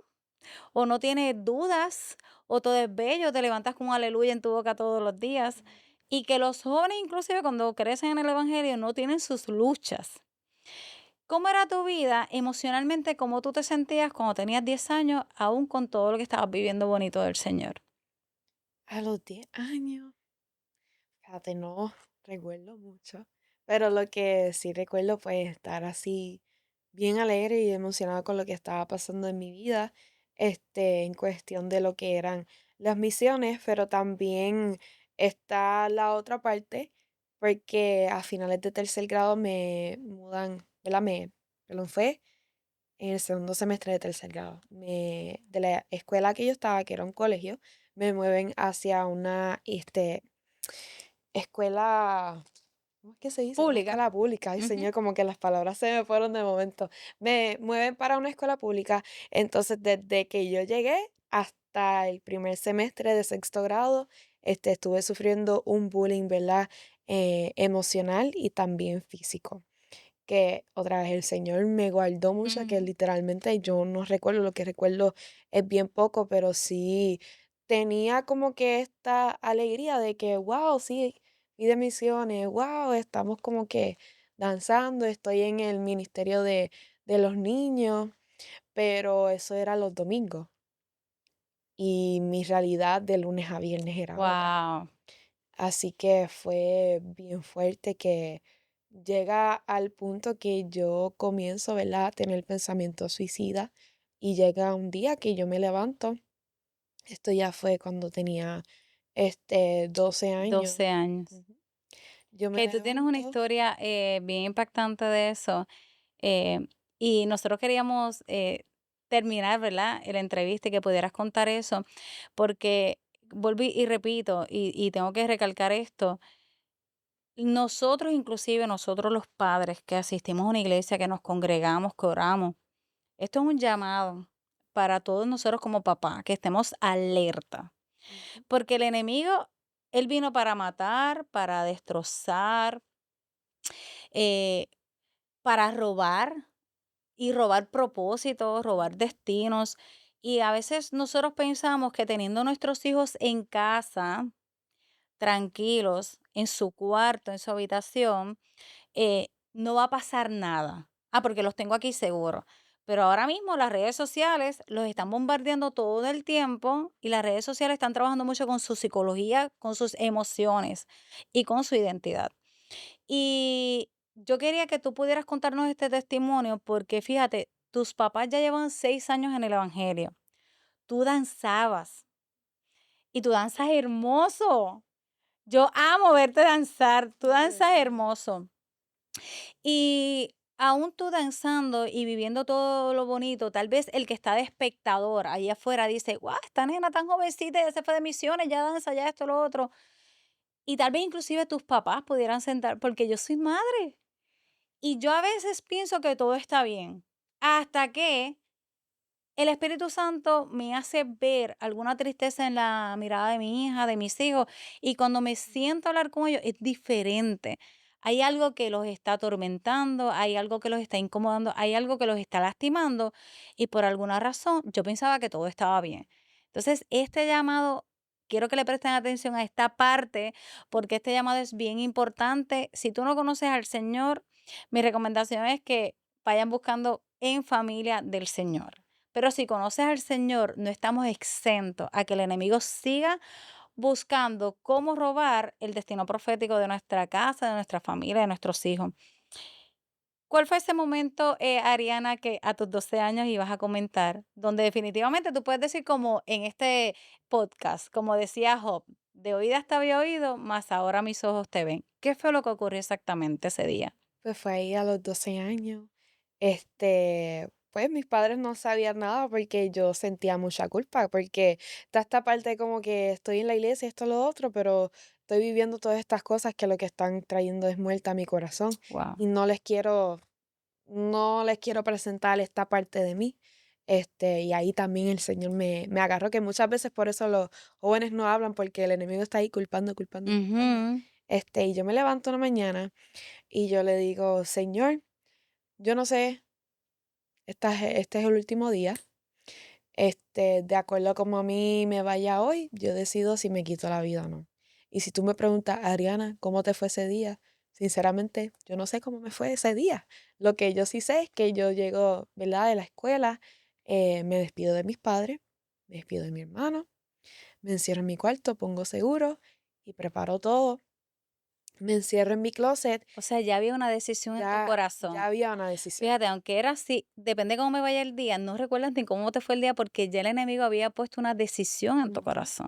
o no tienes dudas, o todo es bello, te levantas con un aleluya en tu boca todos los días. y que los jóvenes, inclusive cuando crecen en el evangelio, no tienen sus luchas. ¿Cómo era tu vida emocionalmente? ¿Cómo tú te sentías cuando tenías 10 años, aún con todo lo que estabas viviendo bonito del Señor? A los 10 años, fíjate, no recuerdo mucho, pero lo que sí recuerdo, pues, estar así bien alegre y emocionada con lo que estaba pasando en mi vida, en cuestión de lo que eran las misiones, pero también está la otra parte, porque a finales de tercer grado me mudan, ¿verdad? Perdón, fue en el segundo semestre de tercer grado. De la escuela que yo estaba, que era un colegio, me mueven hacia una, escuela, ¿cómo es que se dice? Una Pública. escuela pública. Ay, Ujú. señor, como que las palabras se me fueron de momento. Me mueven para una escuela pública. Entonces, desde que yo llegué hasta el primer semestre de sexto grado, estuve sufriendo un bullying, ¿verdad? Emocional y también físico. Que otra vez el Señor me guardó mucho, que Ujú. literalmente yo no recuerdo, lo que recuerdo es bien poco, pero sí tenía como que esta alegría de que, wow, sí, y de misiones, wow, estamos como que danzando, estoy en el ministerio de los niños, pero eso era los domingos y mi realidad de lunes a viernes era otra. Guau. Así que fue bien fuerte que llega al punto que yo comienzo, ¿verdad?, a tener pensamientos suicidas y llega un día que yo me levanto. Esto ya fue cuando tenía 12 años. 12 años. Ujú. Yo me Que tú tienes una levanto. historia, bien impactante de eso, eh, y nosotros queríamos, terminar, ¿verdad?, la entrevista y que pudieras contar eso, porque vuelvo y repito, y tengo que recalcar esto, nosotros, inclusive nosotros los padres que asistimos a una iglesia, que nos congregamos, que oramos, esto es un llamado para todos nosotros como papá, que estemos alerta, Ujú. porque el enemigo, él vino para matar, para destrozar, eh, para robar y robar propósitos, robar destinos. Y a veces nosotros pensamos que teniendo nuestros hijos en casa, tranquilos, en su cuarto, en su habitación, no va a pasar nada. Ah, porque los tengo aquí seguro. Pero ahora mismo las redes sociales los están bombardeando todo el tiempo y las redes sociales están trabajando mucho con su psicología, con sus emociones y con su identidad. Y yo quería que tú pudieras contarnos este testimonio porque fíjate, tus papás ya llevan 6 años en el Evangelio. Tú danzabas y tú danzas hermoso. Yo amo verte danzar, tú danzas Aleluya. hermoso. Y aún tú danzando y viviendo todo lo bonito, tal vez el que está de espectador allá afuera dice, guau, esta nena tan jovencita ya se fue de misiones, ya danza, ya esto, lo otro. Y tal vez inclusive tus papás pudieran sentar, porque yo soy madre. Y yo a veces pienso que todo está bien, hasta que el Espíritu Santo me hace ver alguna tristeza en la mirada de mi hija, de mis hijos, y cuando me siento a hablar con ellos es diferente. Hay algo que los está atormentando, hay algo que los está incomodando, hay algo que los está lastimando, y por alguna razón yo pensaba que todo estaba bien. Entonces, este llamado, quiero que le presten atención a esta parte, porque este llamado es bien importante. Si tú no conoces al Señor, mi recomendación es que vayan buscando en familia del Señor. Pero si conoces al Señor, no estamos exentos a que el enemigo siga buscando cómo robar el destino profético de nuestra casa, de nuestra familia, de nuestros hijos. ¿Cuál fue ese momento, Ariana, que a tus 12 años ibas a comentar, donde definitivamente tú puedes decir como en este podcast, como decía Job, de oídas te había oído, mas ahora mis ojos te ven? ¿Qué fue lo que ocurrió exactamente ese día? Pues fue ahí a los 12 años. Pues mis padres no sabían nada porque yo sentía mucha culpa, porque está esta parte como que estoy en la iglesia, esto, lo otro, pero estoy viviendo todas estas cosas que lo que están trayendo es muerta a mi corazón Wow. y no les quiero presentar esta parte de mí. Y ahí también el Señor me agarró, que muchas veces por eso los jóvenes no hablan, porque el enemigo está ahí culpando, culpando, culpando. Ujú. Y yo me levanto una mañana y yo le digo: "Señor, yo no sé, este es el último día, de acuerdo a como a mí me vaya hoy, yo decido si me quito la vida o no". Y si tú me preguntas, Ariana, ¿cómo te fue ese día? Sinceramente, yo no sé cómo me fue ese día. Lo que yo sí sé es que yo llego, ¿verdad?, de la escuela, me despido de mis padres, me despido de mi hermano, me encierro en mi cuarto, pongo seguro y preparo todo. Me encierro en mi closet, O sea, ya había una decisión en tu ya corazón. había una decisión. Fíjate, aunque era así, depende cómo me vaya el día, no recuerdas ni cómo te fue el día porque ya el enemigo había puesto una decisión en tu Ujú. corazón.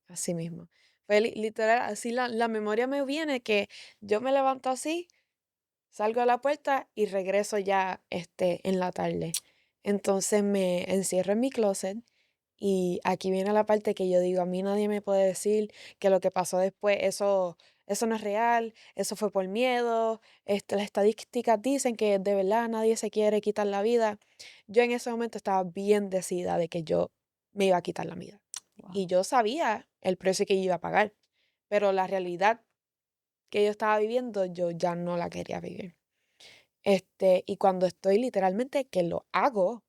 Así mismo. Fue literal, así la memoria me viene que yo me levanto así, salgo a la puerta y regreso ya, en la tarde. Entonces me encierro en mi closet y aquí viene la parte que yo digo, a mí nadie me puede decir que lo que pasó después, eso no es real, eso fue por miedo, las estadísticas dicen que de verdad nadie se quiere quitar la vida. Yo en ese momento estaba bien decidida de que yo me iba a quitar la vida. Y Wow. yo sabía el precio que iba a pagar, pero la realidad que yo estaba viviendo, yo ya no la quería vivir. Y cuando estoy literalmente que lo hago,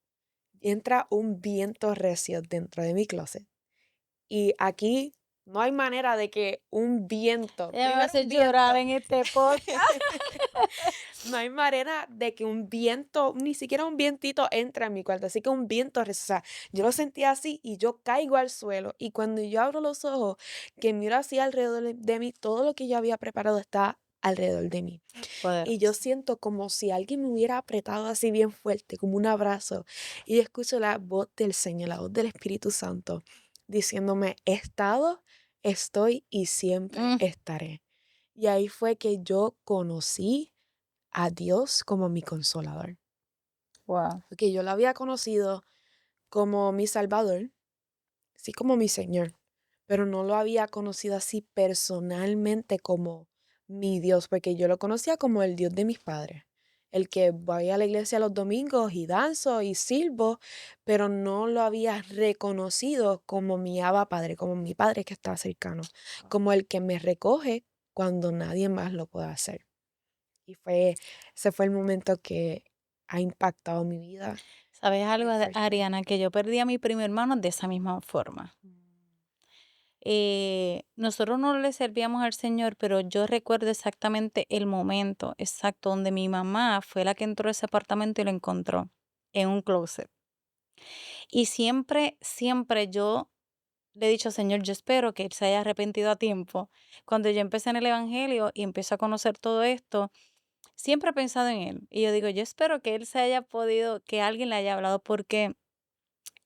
entra un viento recio dentro de mi closet. Y aquí no hay manera de que un viento, Ella me va a primero hacer un llorar viento, en este podcast. no hay manera de que un viento, ni siquiera un vientito entre en mi cuarto, así que un viento recio, o sea, yo lo sentía así y yo caigo al suelo y cuando yo abro los ojos, que miro así alrededor de mí, todo lo que yo había preparado está alrededor de mí. Y yo Poderoso. siento como si alguien me hubiera apretado así bien fuerte, como un abrazo. Y escucho la voz del Señor, la voz del Espíritu Santo, diciéndome, he estado, estoy y siempre Mm, estaré. Y ahí fue que yo conocí a Dios como mi consolador. wow. Porque yo lo había conocido como mi Salvador, sí como mi Señor, pero no lo había conocido así personalmente como mi Dios, porque yo lo conocía como el Dios de mis padres, el que voy a la iglesia los domingos y danzo y silbo, pero no lo había reconocido como mi Abba Padre, como mi Padre que está cercano, como el que me recoge cuando nadie más lo puede hacer. Y ese fue el momento que ha impactado mi vida ¿Sabes algo, bien fuerte. Ariana? Que yo perdí a mi primo hermano de esa misma forma. Nosotros no le servíamos al Señor, pero yo recuerdo exactamente el momento exacto donde mi mamá fue la que entró a ese apartamento y lo encontró en un closet. Y siempre, siempre yo le he dicho, Señor, yo espero que él se haya arrepentido a tiempo. Cuando yo empecé en el Evangelio y empiezo a conocer todo esto, siempre he pensado en él. Y yo digo, yo espero que él se haya podido, que alguien le haya hablado, porque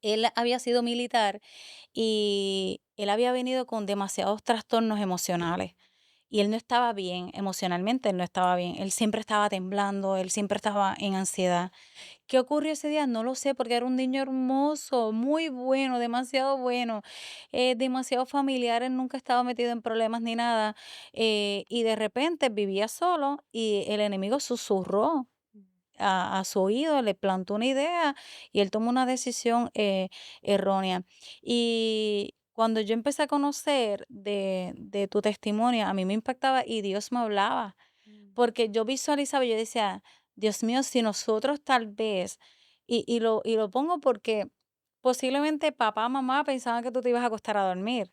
él había sido militar y él había venido con demasiados trastornos emocionales. Y él no estaba bien, emocionalmente él no estaba bien. Él siempre estaba temblando, él siempre estaba en ansiedad. ¿Qué ocurrió ese día? No lo sé, porque era un niño hermoso, muy bueno, demasiado bueno, demasiado familiar, él nunca estaba metido en problemas ni nada. Y de repente vivía solo y el enemigo susurró a su oído, le plantó una idea y él tomó una decisión errónea. Y cuando yo empecé a conocer de tu testimonio, a mí me impactaba y Dios me hablaba, porque yo visualizaba y yo decía, Dios mío, si nosotros tal vez, y lo pongo porque posiblemente papá, mamá pensaban que tú te ibas a acostar a dormir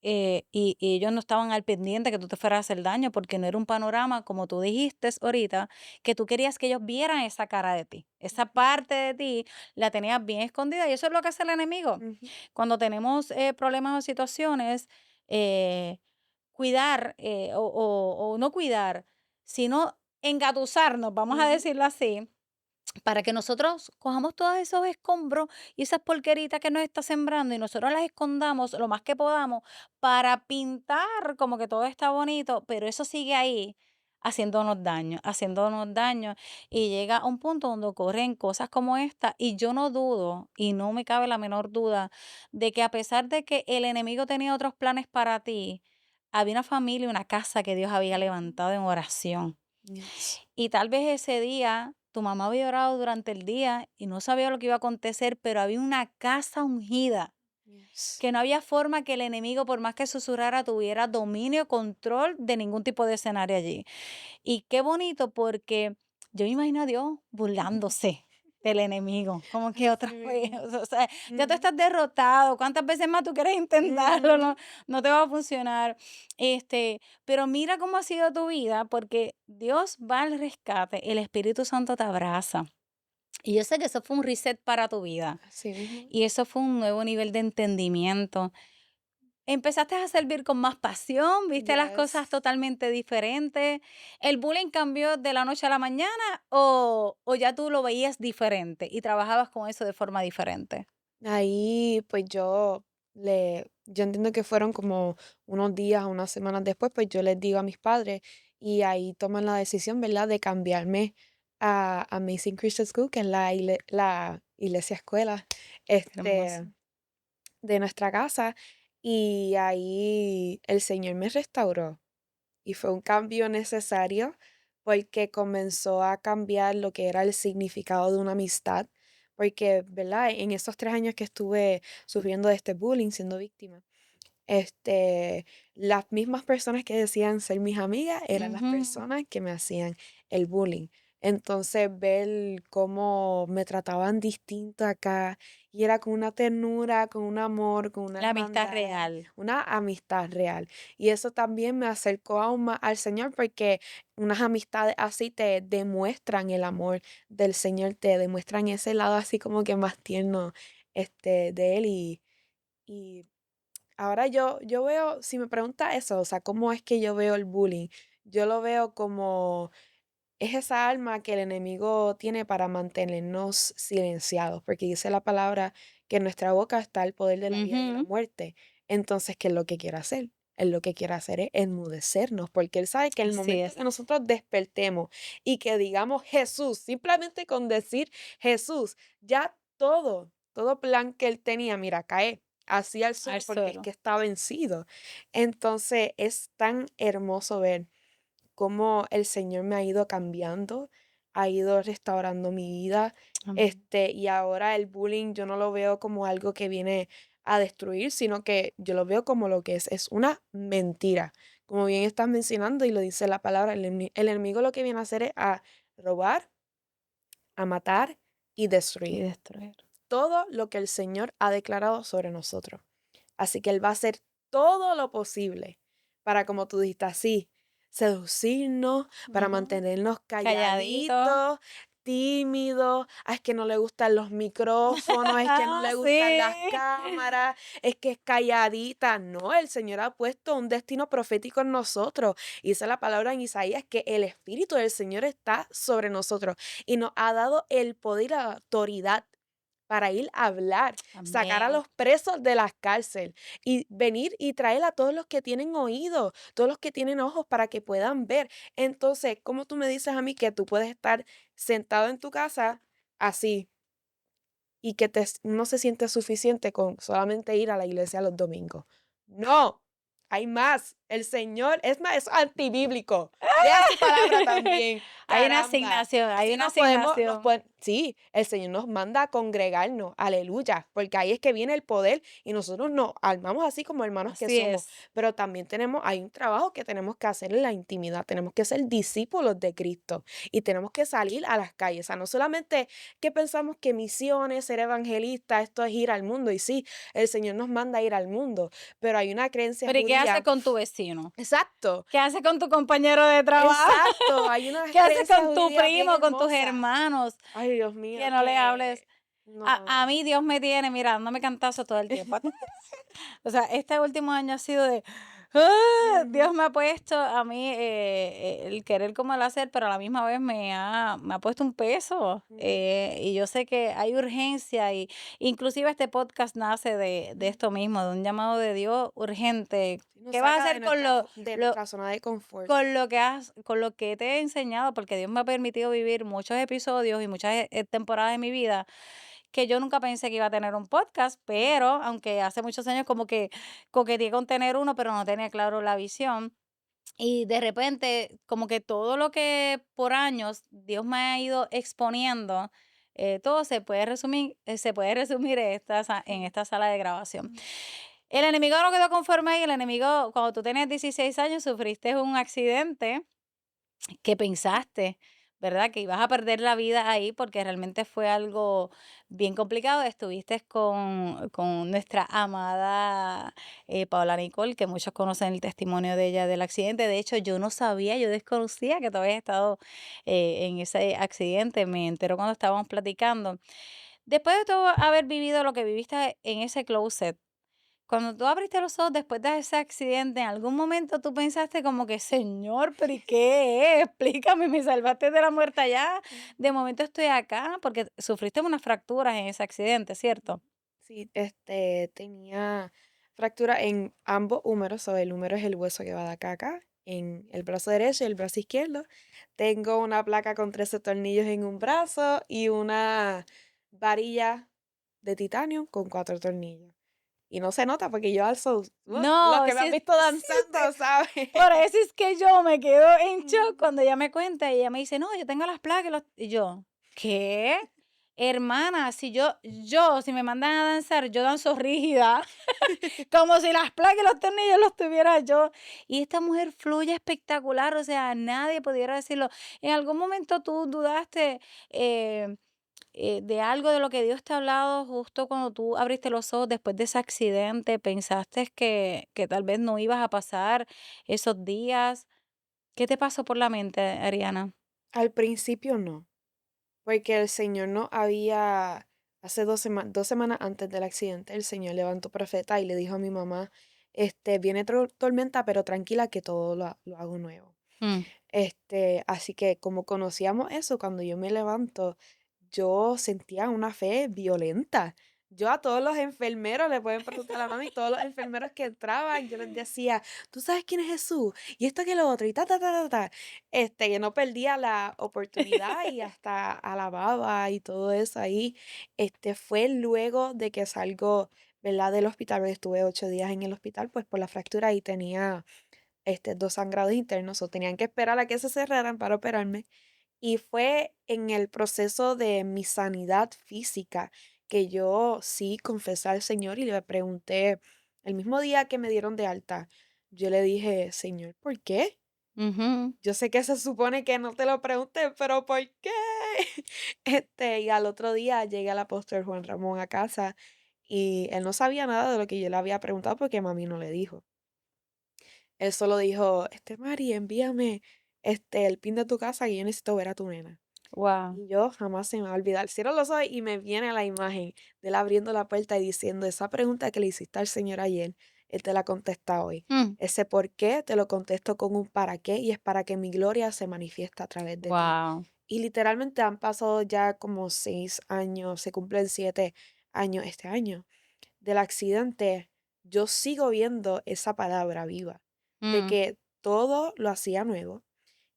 y ellos no estaban al pendiente que tú te fueras a hacer daño porque no era un panorama, como tú dijiste ahorita, que tú querías que ellos vieran esa cara de ti. Esa parte de ti la tenías bien escondida y eso es lo que hace el enemigo. Ujú, Cuando tenemos problemas o situaciones, cuidar o no cuidar, sino engatusarnos, vamos a ujú, decirlo así, para que nosotros cojamos todos esos escombros y esas porqueritas que nos está sembrando y nosotros las escondamos lo más que podamos para pintar como que todo está bonito, pero eso sigue ahí haciéndonos daño y llega a un punto donde ocurren cosas como esta y yo no dudo y no me cabe la menor duda de que a pesar de que el enemigo tenía otros planes para ti, había una familia, una casa que Dios había ujú. levantado en oración. Yes, Y tal vez ese día tu mamá había orado durante el día y no sabía lo que iba a acontecer, pero había una casa ungida, yes. que no había forma que el enemigo, por más que susurrara, tuviera dominio, control de ningún tipo de escenario allí. Y qué bonito porque yo me imagino a Dios burlándose. del enemigo, como que Así otra vez, mismo. o sea, ya tú Ujú, estás derrotado, ¿cuántas veces más tú quieres intentarlo? ujú. No te va a funcionar. Pero mira cómo ha sido tu vida, porque Dios va al rescate, el Espíritu Santo te abraza. Y yo sé que eso fue un reset para tu vida, Así mismo. y eso fue un nuevo nivel de entendimiento. Empezaste a servir con más pasión, viste las cosas Yes. totalmente diferentes. ¿El bullying cambió de la noche a la mañana o ya tú lo veías diferente y trabajabas con eso de forma diferente? Ahí, pues yo entiendo que fueron como unos días, unas semanas después, pues yo les digo a mis padres y ahí toman la decisión, ¿verdad?, de cambiarme a Amazing Christian School, que es la iglesia escuela, Qué hermoso. este, de nuestra casa, y ahí el Señor me restauró. Y fue un cambio necesario porque comenzó a cambiar lo que era el significado de una amistad, porque, ¿verdad? En esos 3 años que estuve sufriendo de este bullying, siendo víctima, las mismas personas que decían ser mis amigas eran las Ujú. personas que me hacían el bullying. Entonces, ver cómo me trataban distinto acá, y era con una ternura, con un amor, con una La amistad hermandad, real. una amistad real. Y eso también me acercó aún más al Señor, porque unas amistades así te demuestran el amor del Señor, te demuestran ese lado así como que más tierno, de Él. Y ahora yo veo, si me pregunta eso, o sea, ¿cómo es que yo veo el bullying? Yo lo veo como es esa arma que el enemigo tiene para mantenernos silenciados, porque dice la palabra que en nuestra boca está el poder de la vida y de la Ujú. muerte. Entonces, ¿qué es lo que quiere hacer? Él lo que quiere hacer es enmudecernos, porque él sabe que en el Así momento es. que nosotros despertemos y que digamos Jesús, simplemente con decir Jesús, ya todo plan que él tenía, mira, cae así al Al suelo porque es suelo. que está vencido. Entonces, es tan hermoso ver cómo el Señor me ha ido cambiando, ha ido restaurando mi vida, Amén. y ahora el bullying yo no lo veo como algo que viene a destruir, sino que yo lo veo como lo que es una mentira. Como bien estás mencionando y lo dice la palabra, el enemigo lo que viene a hacer es a robar, a matar y Y destruir destruir. todo lo que el Señor ha declarado sobre nosotros. Así que Él va a hacer todo lo posible para, como tú dijiste, así, seducirnos, para Ujú. mantenernos Calladito. calladitos, tímidos. Es que no le gustan los micrófonos, es que no le gustan las Sí. cámaras, es que es calladita. No, el Señor ha puesto un destino profético en nosotros. Y dice la palabra en Isaías que el Espíritu del Señor está sobre nosotros y nos ha dado el poder y la autoridad para ir a hablar, sacar a Amén. los presos de las cárceles y venir y traer a todos los que tienen oídos, todos los que tienen ojos para que puedan ver. Entonces, ¿cómo tú me dices a mí que tú puedes estar sentado en tu casa así y que no se siente suficiente con solamente ir a la iglesia los domingos? No, hay más. El Señor, es más, es antibíblico. Lea su palabra también. Hay una Caramba. asignación, hay Sí, una asignación. sí, el Señor nos manda a congregarnos, aleluya, porque ahí es que viene el poder y nosotros nos armamos así como hermanos que Así somos, es. pero también hay un trabajo que tenemos que hacer en la intimidad, tenemos que ser discípulos de Cristo y tenemos que salir a las calles, o sea, no solamente que pensamos que misiones, ser evangelista, esto es ir al mundo, y sí, el Señor nos manda a ir al mundo, pero hay una creencia Pero ¿y qué haces judía, con tu vecino? exacto, ¿Qué haces con tu compañero de trabajo? exacto, hay una ¿Qué haces creencia con tu judía bien primo, con tus hermosa. hermanos? Ay, Dios mío, Que no le hables. que A no. mí Dios me tiene, mira, dándome cantazo todo el tiempo. O sea, este último año ha sido de, Dios Ujú, me ha puesto a mí el querer como el hacer, pero a la misma vez me ha puesto un peso. ujú, Y yo sé que hay urgencia y inclusive este podcast nace de esto ujú. mismo, de un llamado de Dios urgente. Sí, nos ¿Qué vas a saca hacer con de lo, nuestra zona de confort. con lo que con lo que te he enseñado? Porque Dios me ha permitido vivir muchos episodios y muchas temporadas de mi vida que yo nunca pensé que iba a tener un podcast, pero Ujú. aunque hace muchos años como que coqueteé con tener uno, pero no tenía claro la visión. Y de repente, como que todo lo que por años Dios me ha ido exponiendo, todo se puede resumir en en Ujú, esta sala de grabación. ujú. El enemigo no quedó conforme ahí, el enemigo, cuando tú tenías 16 años, sufriste un accidente que pensaste, ¿verdad? Que ibas a perder la vida ahí porque realmente fue algo bien complicado. Estuviste con nuestra amada Paola Nicole, que muchos conocen el testimonio de ella del accidente. De hecho, yo no sabía, yo desconocía que tú habías estado en ese accidente. Me enteró cuando estábamos platicando. Después de todo haber vivido lo que viviste en ese closet, cuando tú abriste los ojos después de ese accidente, ¿en algún momento tú pensaste como que, Señor, pero ¿y qué es? Explícame, me salvaste de la muerte allá, de momento estoy acá, porque sufriste unas fracturas en ese accidente, ¿cierto? Sí, tenía fractura en ambos húmeros, o el húmero es el hueso que va de acá a acá, en el brazo derecho y el brazo izquierdo. Tengo una placa con 13 tornillos en un brazo y una varilla de titanio con 4 tornillos. Y no se nota porque yo alzo, los No, que me han visto sí, danzando, ¿sabes? por eso es que yo me quedo en shock Ujú. cuando ella me cuenta y ella me dice, no, yo tengo las placas y yo, ¿qué? Hermana, si me mandan a danzar, yo danzo rígida. Como si las placas y los tornillos los tuviera yo. Y esta mujer fluye espectacular, o sea, nadie pudiera decirlo. ¿En algún momento tú dudaste eh, de algo de lo que Dios te ha hablado justo cuando tú abriste los ojos después de ese accidente? ¿Pensaste que tal vez no ibas a pasar esos días? ¿Qué te pasó por la mente, Ariana? Al principio no, porque el Señor no había, hace 2 semanas antes del accidente, el Señor levantó profeta y le dijo a mi mamá, viene tormenta, pero tranquila que todo lo hago nuevo. Mm. Así que como conocíamos eso, cuando yo me levanto, yo sentía una fe violenta. Yo a todos los enfermeros le pueden preguntar a la mami, todos los enfermeros que entraban, yo les decía, ¿tú sabes quién es Jesús? Y esto que lo otro, y ta, ta, ta, ta, ta. Que no perdía la oportunidad y hasta alababa y todo eso ahí. Fue luego de que salgo, ¿verdad? Del hospital, porque estuve 8 días en el hospital, pues por la fractura y tenía 2 sangrados internos, o tenían que esperar a que se cerraran para operarme. Y fue en el proceso de mi sanidad física que yo sí confesé al Señor y le pregunté, el mismo día que me dieron de alta, yo le dije, Señor, ¿por qué? Ujú. Yo sé que se supone que no te lo pregunté, pero ¿por qué? Y al otro día llega el apóstol Juan Ramón a casa y él no sabía nada de lo que yo le había preguntado porque mami no le dijo. Él solo dijo, Mari, envíame, el pin de tu casa que yo necesito ver a tu nena. Wow. Y yo jamás se me va a olvidar. Cierro los ojos y me viene la imagen de él abriendo la puerta y diciendo, esa pregunta que le hiciste al Señor ayer, Él te la contesta hoy. Ese por qué te lo contesto con un para qué y es para que mi gloria se manifieste a través de ti. Wow. Y literalmente han pasado ya como 6 años, se cumplen 7 años este año del accidente. Yo sigo viendo esa palabra viva, de que todo lo hacía nuevo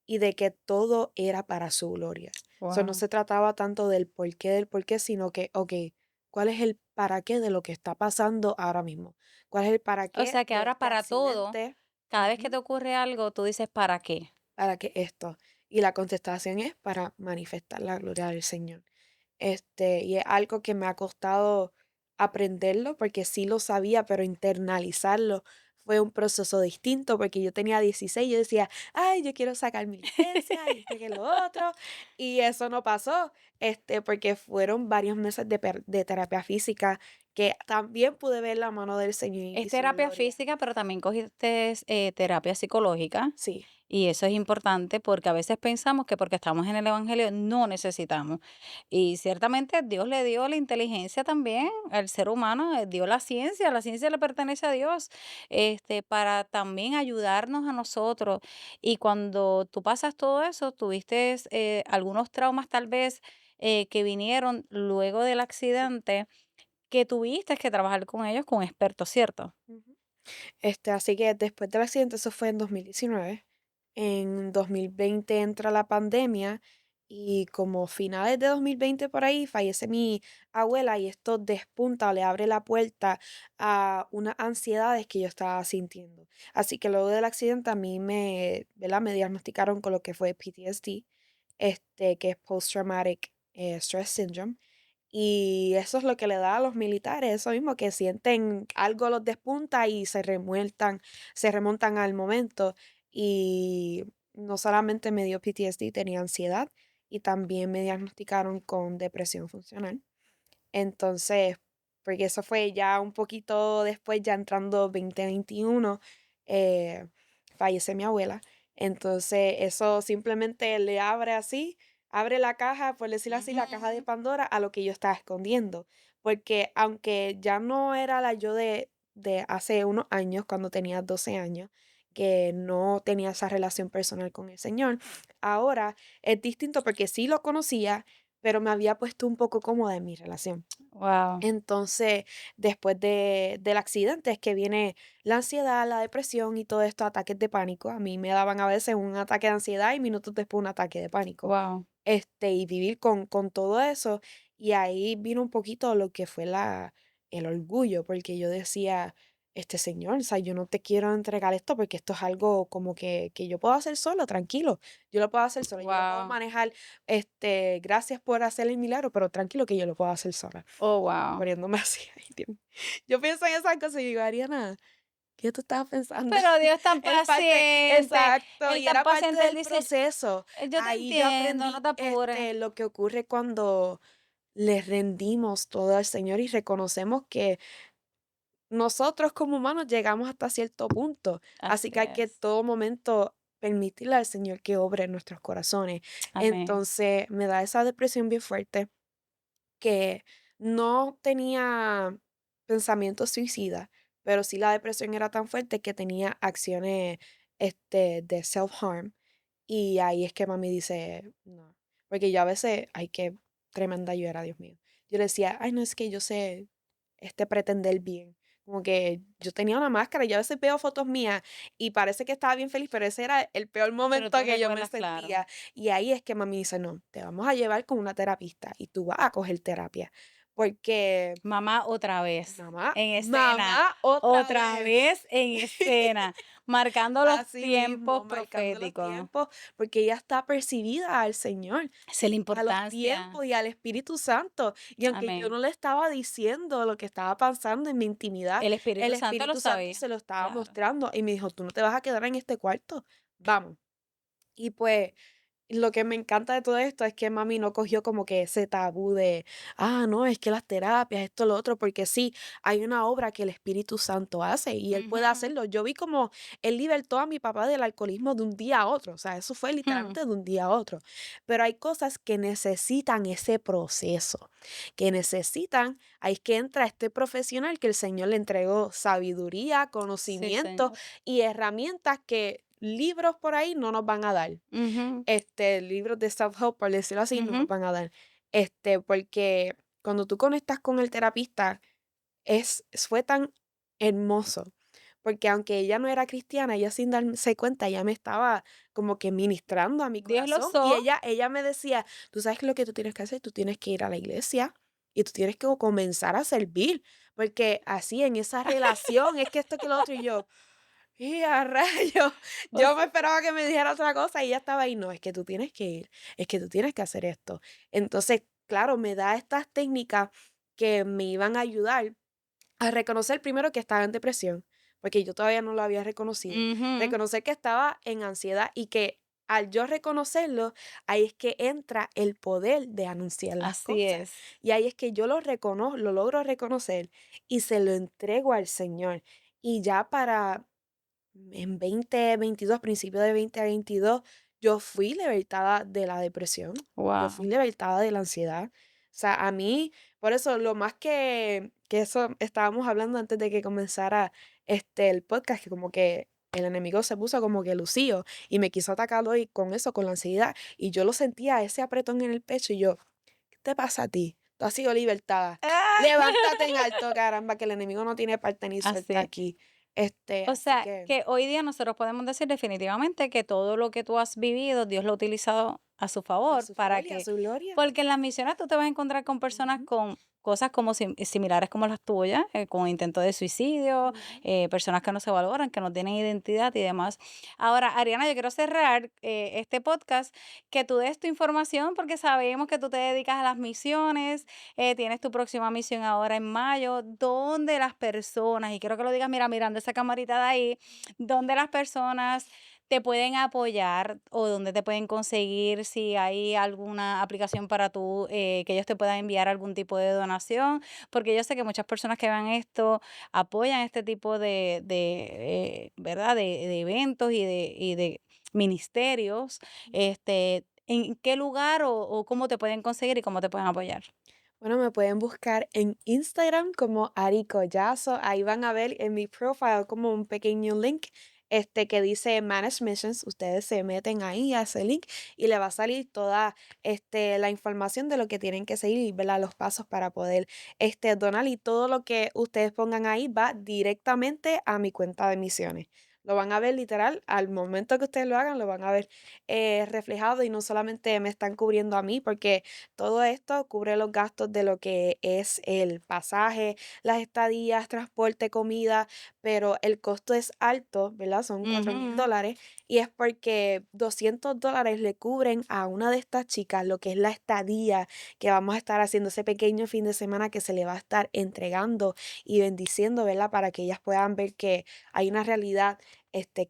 y de que todo era para su gloria. So, no Wow. se trataba tanto del por qué, sino que, ok, ¿cuál es el para qué de lo que está pasando ahora mismo? ¿Cuál es el para O qué sea que de ahora este para todo, accidente? cada vez que te Ujú. ocurre algo, tú dices, ¿para qué? ¿Para qué esto? Y la contestación es para manifestar la gloria del Señor. Y es algo que me ha costado aprenderlo, porque sí lo sabía, pero internalizarlo fue un proceso distinto, porque yo tenía 16, yo decía, ay, yo quiero sacar mi licencia, y que lo otro, y eso no pasó, porque fueron varios meses de terapia física, que también pude ver la mano del Señor Es y su terapia gloria. física, pero también cogiste terapia psicológica. Sí. Y eso es importante porque a veces pensamos que porque estamos en el Evangelio no necesitamos. Y ciertamente Dios le dio la inteligencia también al ser humano, dio la ciencia le pertenece a Dios, para también ayudarnos a nosotros. Y cuando tú pasas todo eso, tuviste algunos traumas tal vez que vinieron luego del accidente, que tuviste que trabajar con ellos, con expertos, ¿cierto? Ujú. Así que después del accidente, eso fue en 2019. En 2020 entra la pandemia y como finales de 2020 por ahí fallece mi abuela y esto despunta, le abre la puerta a unas ansiedades que yo estaba sintiendo. Así que luego del accidente a mí ¿verdad? Me diagnosticaron con lo que fue PTSD, que es Post Traumatic Stress Syndrome. Y eso es lo que le da a los militares, eso mismo, que sienten algo los despunta y se remontan al momento. Y no solamente me dio PTSD, tenía ansiedad, y también me diagnosticaron con depresión funcional. Entonces, porque eso fue ya un poquito después, ya entrando 2021, eh, fallece mi abuela. Entonces, eso simplemente le abre así, abre la caja, por decirlo así, Ujú, la caja de ujú. Pandora a lo que yo estaba escondiendo. Porque aunque ya no era la yo de hace unos años, cuando tenía 12 años, que no tenía esa relación personal con el Señor, ahora es distinto porque sí lo conocía, pero me había puesto un poco cómoda en mi relación. Guau, Entonces, después del accidente es que viene la ansiedad, la depresión y todos estos ataques de pánico. A mí me daban a veces un ataque de ansiedad y minutos después un ataque de pánico. guau. Y vivir con todo eso. Y ahí vino un poquito lo que fue el orgullo, porque yo decía, señor, o sea, yo no te quiero entregar esto porque esto es algo como que yo puedo hacer solo, tranquilo. Yo lo puedo hacer solo, yo lo puedo Guau. manejar. Gracias por hacer el milagro, pero tranquilo que yo lo puedo hacer sola. Oh, guau. Poniéndome así, ay, Dios mío. Yo pienso en esas cosas y digo: "Ariana, ¿qué tú estabas pensando?". Pero Dios tan Es parte paciente, exacto, Él y tan era parte paciente, Él del dice: proceso. Yo te Ahí yo entiendo, no aprendí, te apures". lo que ocurre cuando le rendimos todo al Señor y reconocemos que nosotros como humanos llegamos hasta cierto punto, así Así que hay que es. todo momento permitirle al Señor que obre en nuestros corazones. Amén. Entonces, me da esa depresión bien fuerte que no tenía pensamientos suicidas, pero sí la depresión era tan fuerte que tenía acciones, de self-harm. Y ahí es que mami dice: "No", porque yo a veces, ay, qué tremenda yo era, Dios mío. Yo le decía: "Ay, no, es que yo sé, pretender bien". Como que yo tenía una máscara, y yo a veces veo fotos mías y parece que estaba bien feliz, pero ese era el peor Pero momento tú que yo me recuerdas, claro. sentía. Y ahí es que mami dice: "No, te vamos a llevar con una terapista y tú vas a coger terapia, porque Mamá otra vez, mamá, en escena, mamá otra otra vez". vez en escena, marcando los Así tiempos mismo, marcando los proféticos. tiempos, porque ella está percibida al Señor, Esa es la a los importancia. tiempos y al Espíritu Santo. Y aunque yo Amén. no le estaba diciendo lo que estaba pasando en mi intimidad, El el Espíritu Santo lo Espíritu Santo sabía. se lo estaba Claro. mostrando y me dijo: "Tú no te vas a quedar en este cuarto, vamos". Y pues lo que me encanta de todo esto es que mami no cogió como que ese tabú de, no, es que las terapias, esto, lo otro, porque sí, hay una obra que el Espíritu Santo hace y él puede Ujú. hacerlo. Yo vi como él libertó a mi papá del alcoholismo de un día a otro, o sea, eso fue Mm. literalmente de un día a otro. Pero hay cosas que necesitan ese proceso, que necesitan, ahí es que entra este profesional que el Señor le entregó sabiduría, Sí, conocimiento Señor. y herramientas que libros por ahí no nos van a dar. Ujú, Libros de self-help, por decirlo así, no nos ujú. van a dar. Porque cuando tú conectas con el terapista, fue tan hermoso, porque aunque ella no era cristiana, ella sin darse cuenta, ella me estaba como que ministrando a mi Dios lo corazón, y usó. ella me decía: "Tú sabes lo que tú tienes que hacer, tú tienes que ir a la iglesia y tú tienes que comenzar a servir, porque así en esa relación es que esto, que lo otro", y yo: y a rayos, O yo s me esperaba que me dijera otra cosa y ella estaba ahí, no, es que tú tienes que ir, es que tú tienes que hacer esto. Entonces, claro, me da estas técnicas que me iban a ayudar a reconocer primero que estaba en depresión, porque yo todavía no lo había reconocido. Ujú. Reconocer que estaba en ansiedad y que al yo reconocerlo, ahí es que entra el poder de anunciar las Así cosas. es. Y ahí es que yo lo logro reconocer y se lo entrego al Señor. Y ya en 2022, principio de 2022, yo fui libertada de la depresión, yo fui Wow. libertada de la ansiedad. O sea, a mí, por eso, lo más que eso estábamos hablando antes de que comenzara el podcast, que como que el enemigo se puso como que lucido y me quiso atacar hoy con eso, con la ansiedad. Y yo lo sentía, ese apretón en el pecho, y yo, ¿qué te pasa a ti? Tú has sido libertada. Levántate en alto, caramba, que el enemigo no tiene parte ni suerte Así. aquí. O Así sea, que que hoy día nosotros podemos decir definitivamente que todo lo que tú has vivido, Dios lo ha utilizado a su a favor su para favor y a que, su gloria. porque en las misiones tú te vas a encontrar con personas Ujú, con cosas como similares como las tuyas, con intentos de suicidio, ujú. personas que no se valoran, que no tienen identidad y demás. Ahora, Ariana, yo quiero cerrar este podcast, que tú des tu información porque sabemos que tú te dedicas a las misiones, tienes tu próxima misión ahora en mayo, donde las personas, y quiero que lo digas, mira, mirando esa camarita de ahí, donde las personas te pueden apoyar o dónde te pueden conseguir, si hay alguna aplicación para tú, que ellos te puedan enviar algún tipo de donación, porque yo sé que muchas personas que vean esto apoyan este tipo ¿verdad? De eventos y de ministerios. ¿En qué lugar o cómo te pueden conseguir y cómo te pueden apoyar? Bueno, me pueden buscar en Instagram como Ari Collazo. Ahí van a ver en mi profile como un pequeño link que dice Manage Missions. Ustedes se meten ahí a ese link y le va a salir toda la información de lo que tienen que seguir y ¿verdad? Los pasos para poder donar. Y todo lo que ustedes pongan ahí va directamente a mi cuenta de misiones. Lo van a ver literal, al momento que ustedes lo hagan, lo van a ver reflejado y no solamente me están cubriendo a mí, porque todo esto cubre los gastos de lo que es el pasaje, las estadías, transporte, comida, pero el costo es alto, ¿verdad? Son cuatro mil Ujú. dólares y es porque $200 le cubren a una de estas chicas lo que es la estadía que vamos a estar haciendo ese pequeño fin de semana que se le va a estar entregando y bendiciendo, ¿verdad? Para que ellas puedan ver que hay una realidad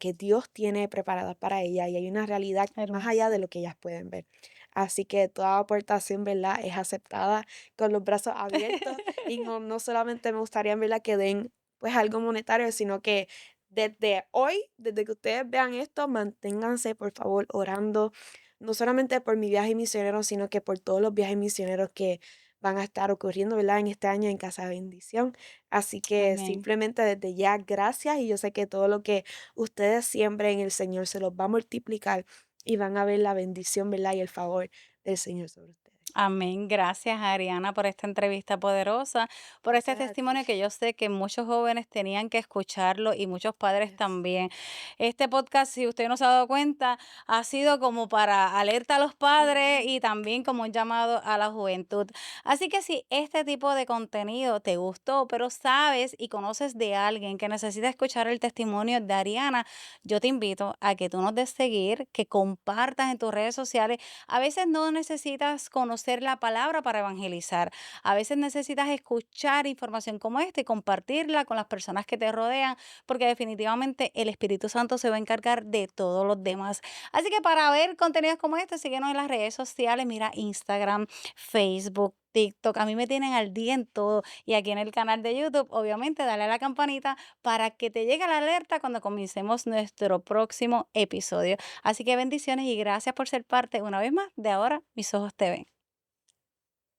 que Dios tiene preparada para ella y hay una realidad más allá de Hermoso. lo que ellas pueden ver. Así que toda aportación, ¿verdad? Es aceptada con los brazos abiertos y no solamente me gustaría, ¿verdad? Que den pues algo monetario, sino que desde hoy, desde que ustedes vean esto, manténganse por favor orando, no solamente por mi viaje misionero, sino que por todos los viajes misioneros que van a estar ocurriendo, ¿verdad? En este año en Casa de Bendición. Así que Amén. simplemente desde ya, gracias y yo sé que todo lo que ustedes siembren, el Señor se los va a multiplicar y van a ver la bendición, ¿verdad? Y el favor del Señor sobre ustedes. Amén. Gracias, Ariana, por esta entrevista poderosa, por este Gracias a ti. testimonio que yo sé que muchos jóvenes tenían que escucharlo y muchos padres Yes. también. Este podcast, si usted no se ha dado cuenta, ha sido como para alerta a los padres Ujú. y también como un llamado a la juventud. Así que si este tipo de contenido te gustó, pero sabes y conoces de alguien que necesita escuchar el testimonio de Ariana, yo te invito a que tú nos des seguir, que compartas en tus redes sociales. A veces no necesitas conocer la palabra para evangelizar. A veces necesitas escuchar información como esta y compartirla con las personas que te rodean, porque definitivamente el Espíritu Santo se va a encargar de todos los demás. Así que para ver contenidos como este, síguenos en las redes sociales, mira Instagram, Facebook, TikTok, a mí me tienen al día en todo. Y aquí en el canal de YouTube, obviamente, dale a la campanita para que te llegue la alerta cuando comencemos nuestro próximo episodio. Así que bendiciones y gracias por ser parte una vez más de Ahora Mis Ojos te ven.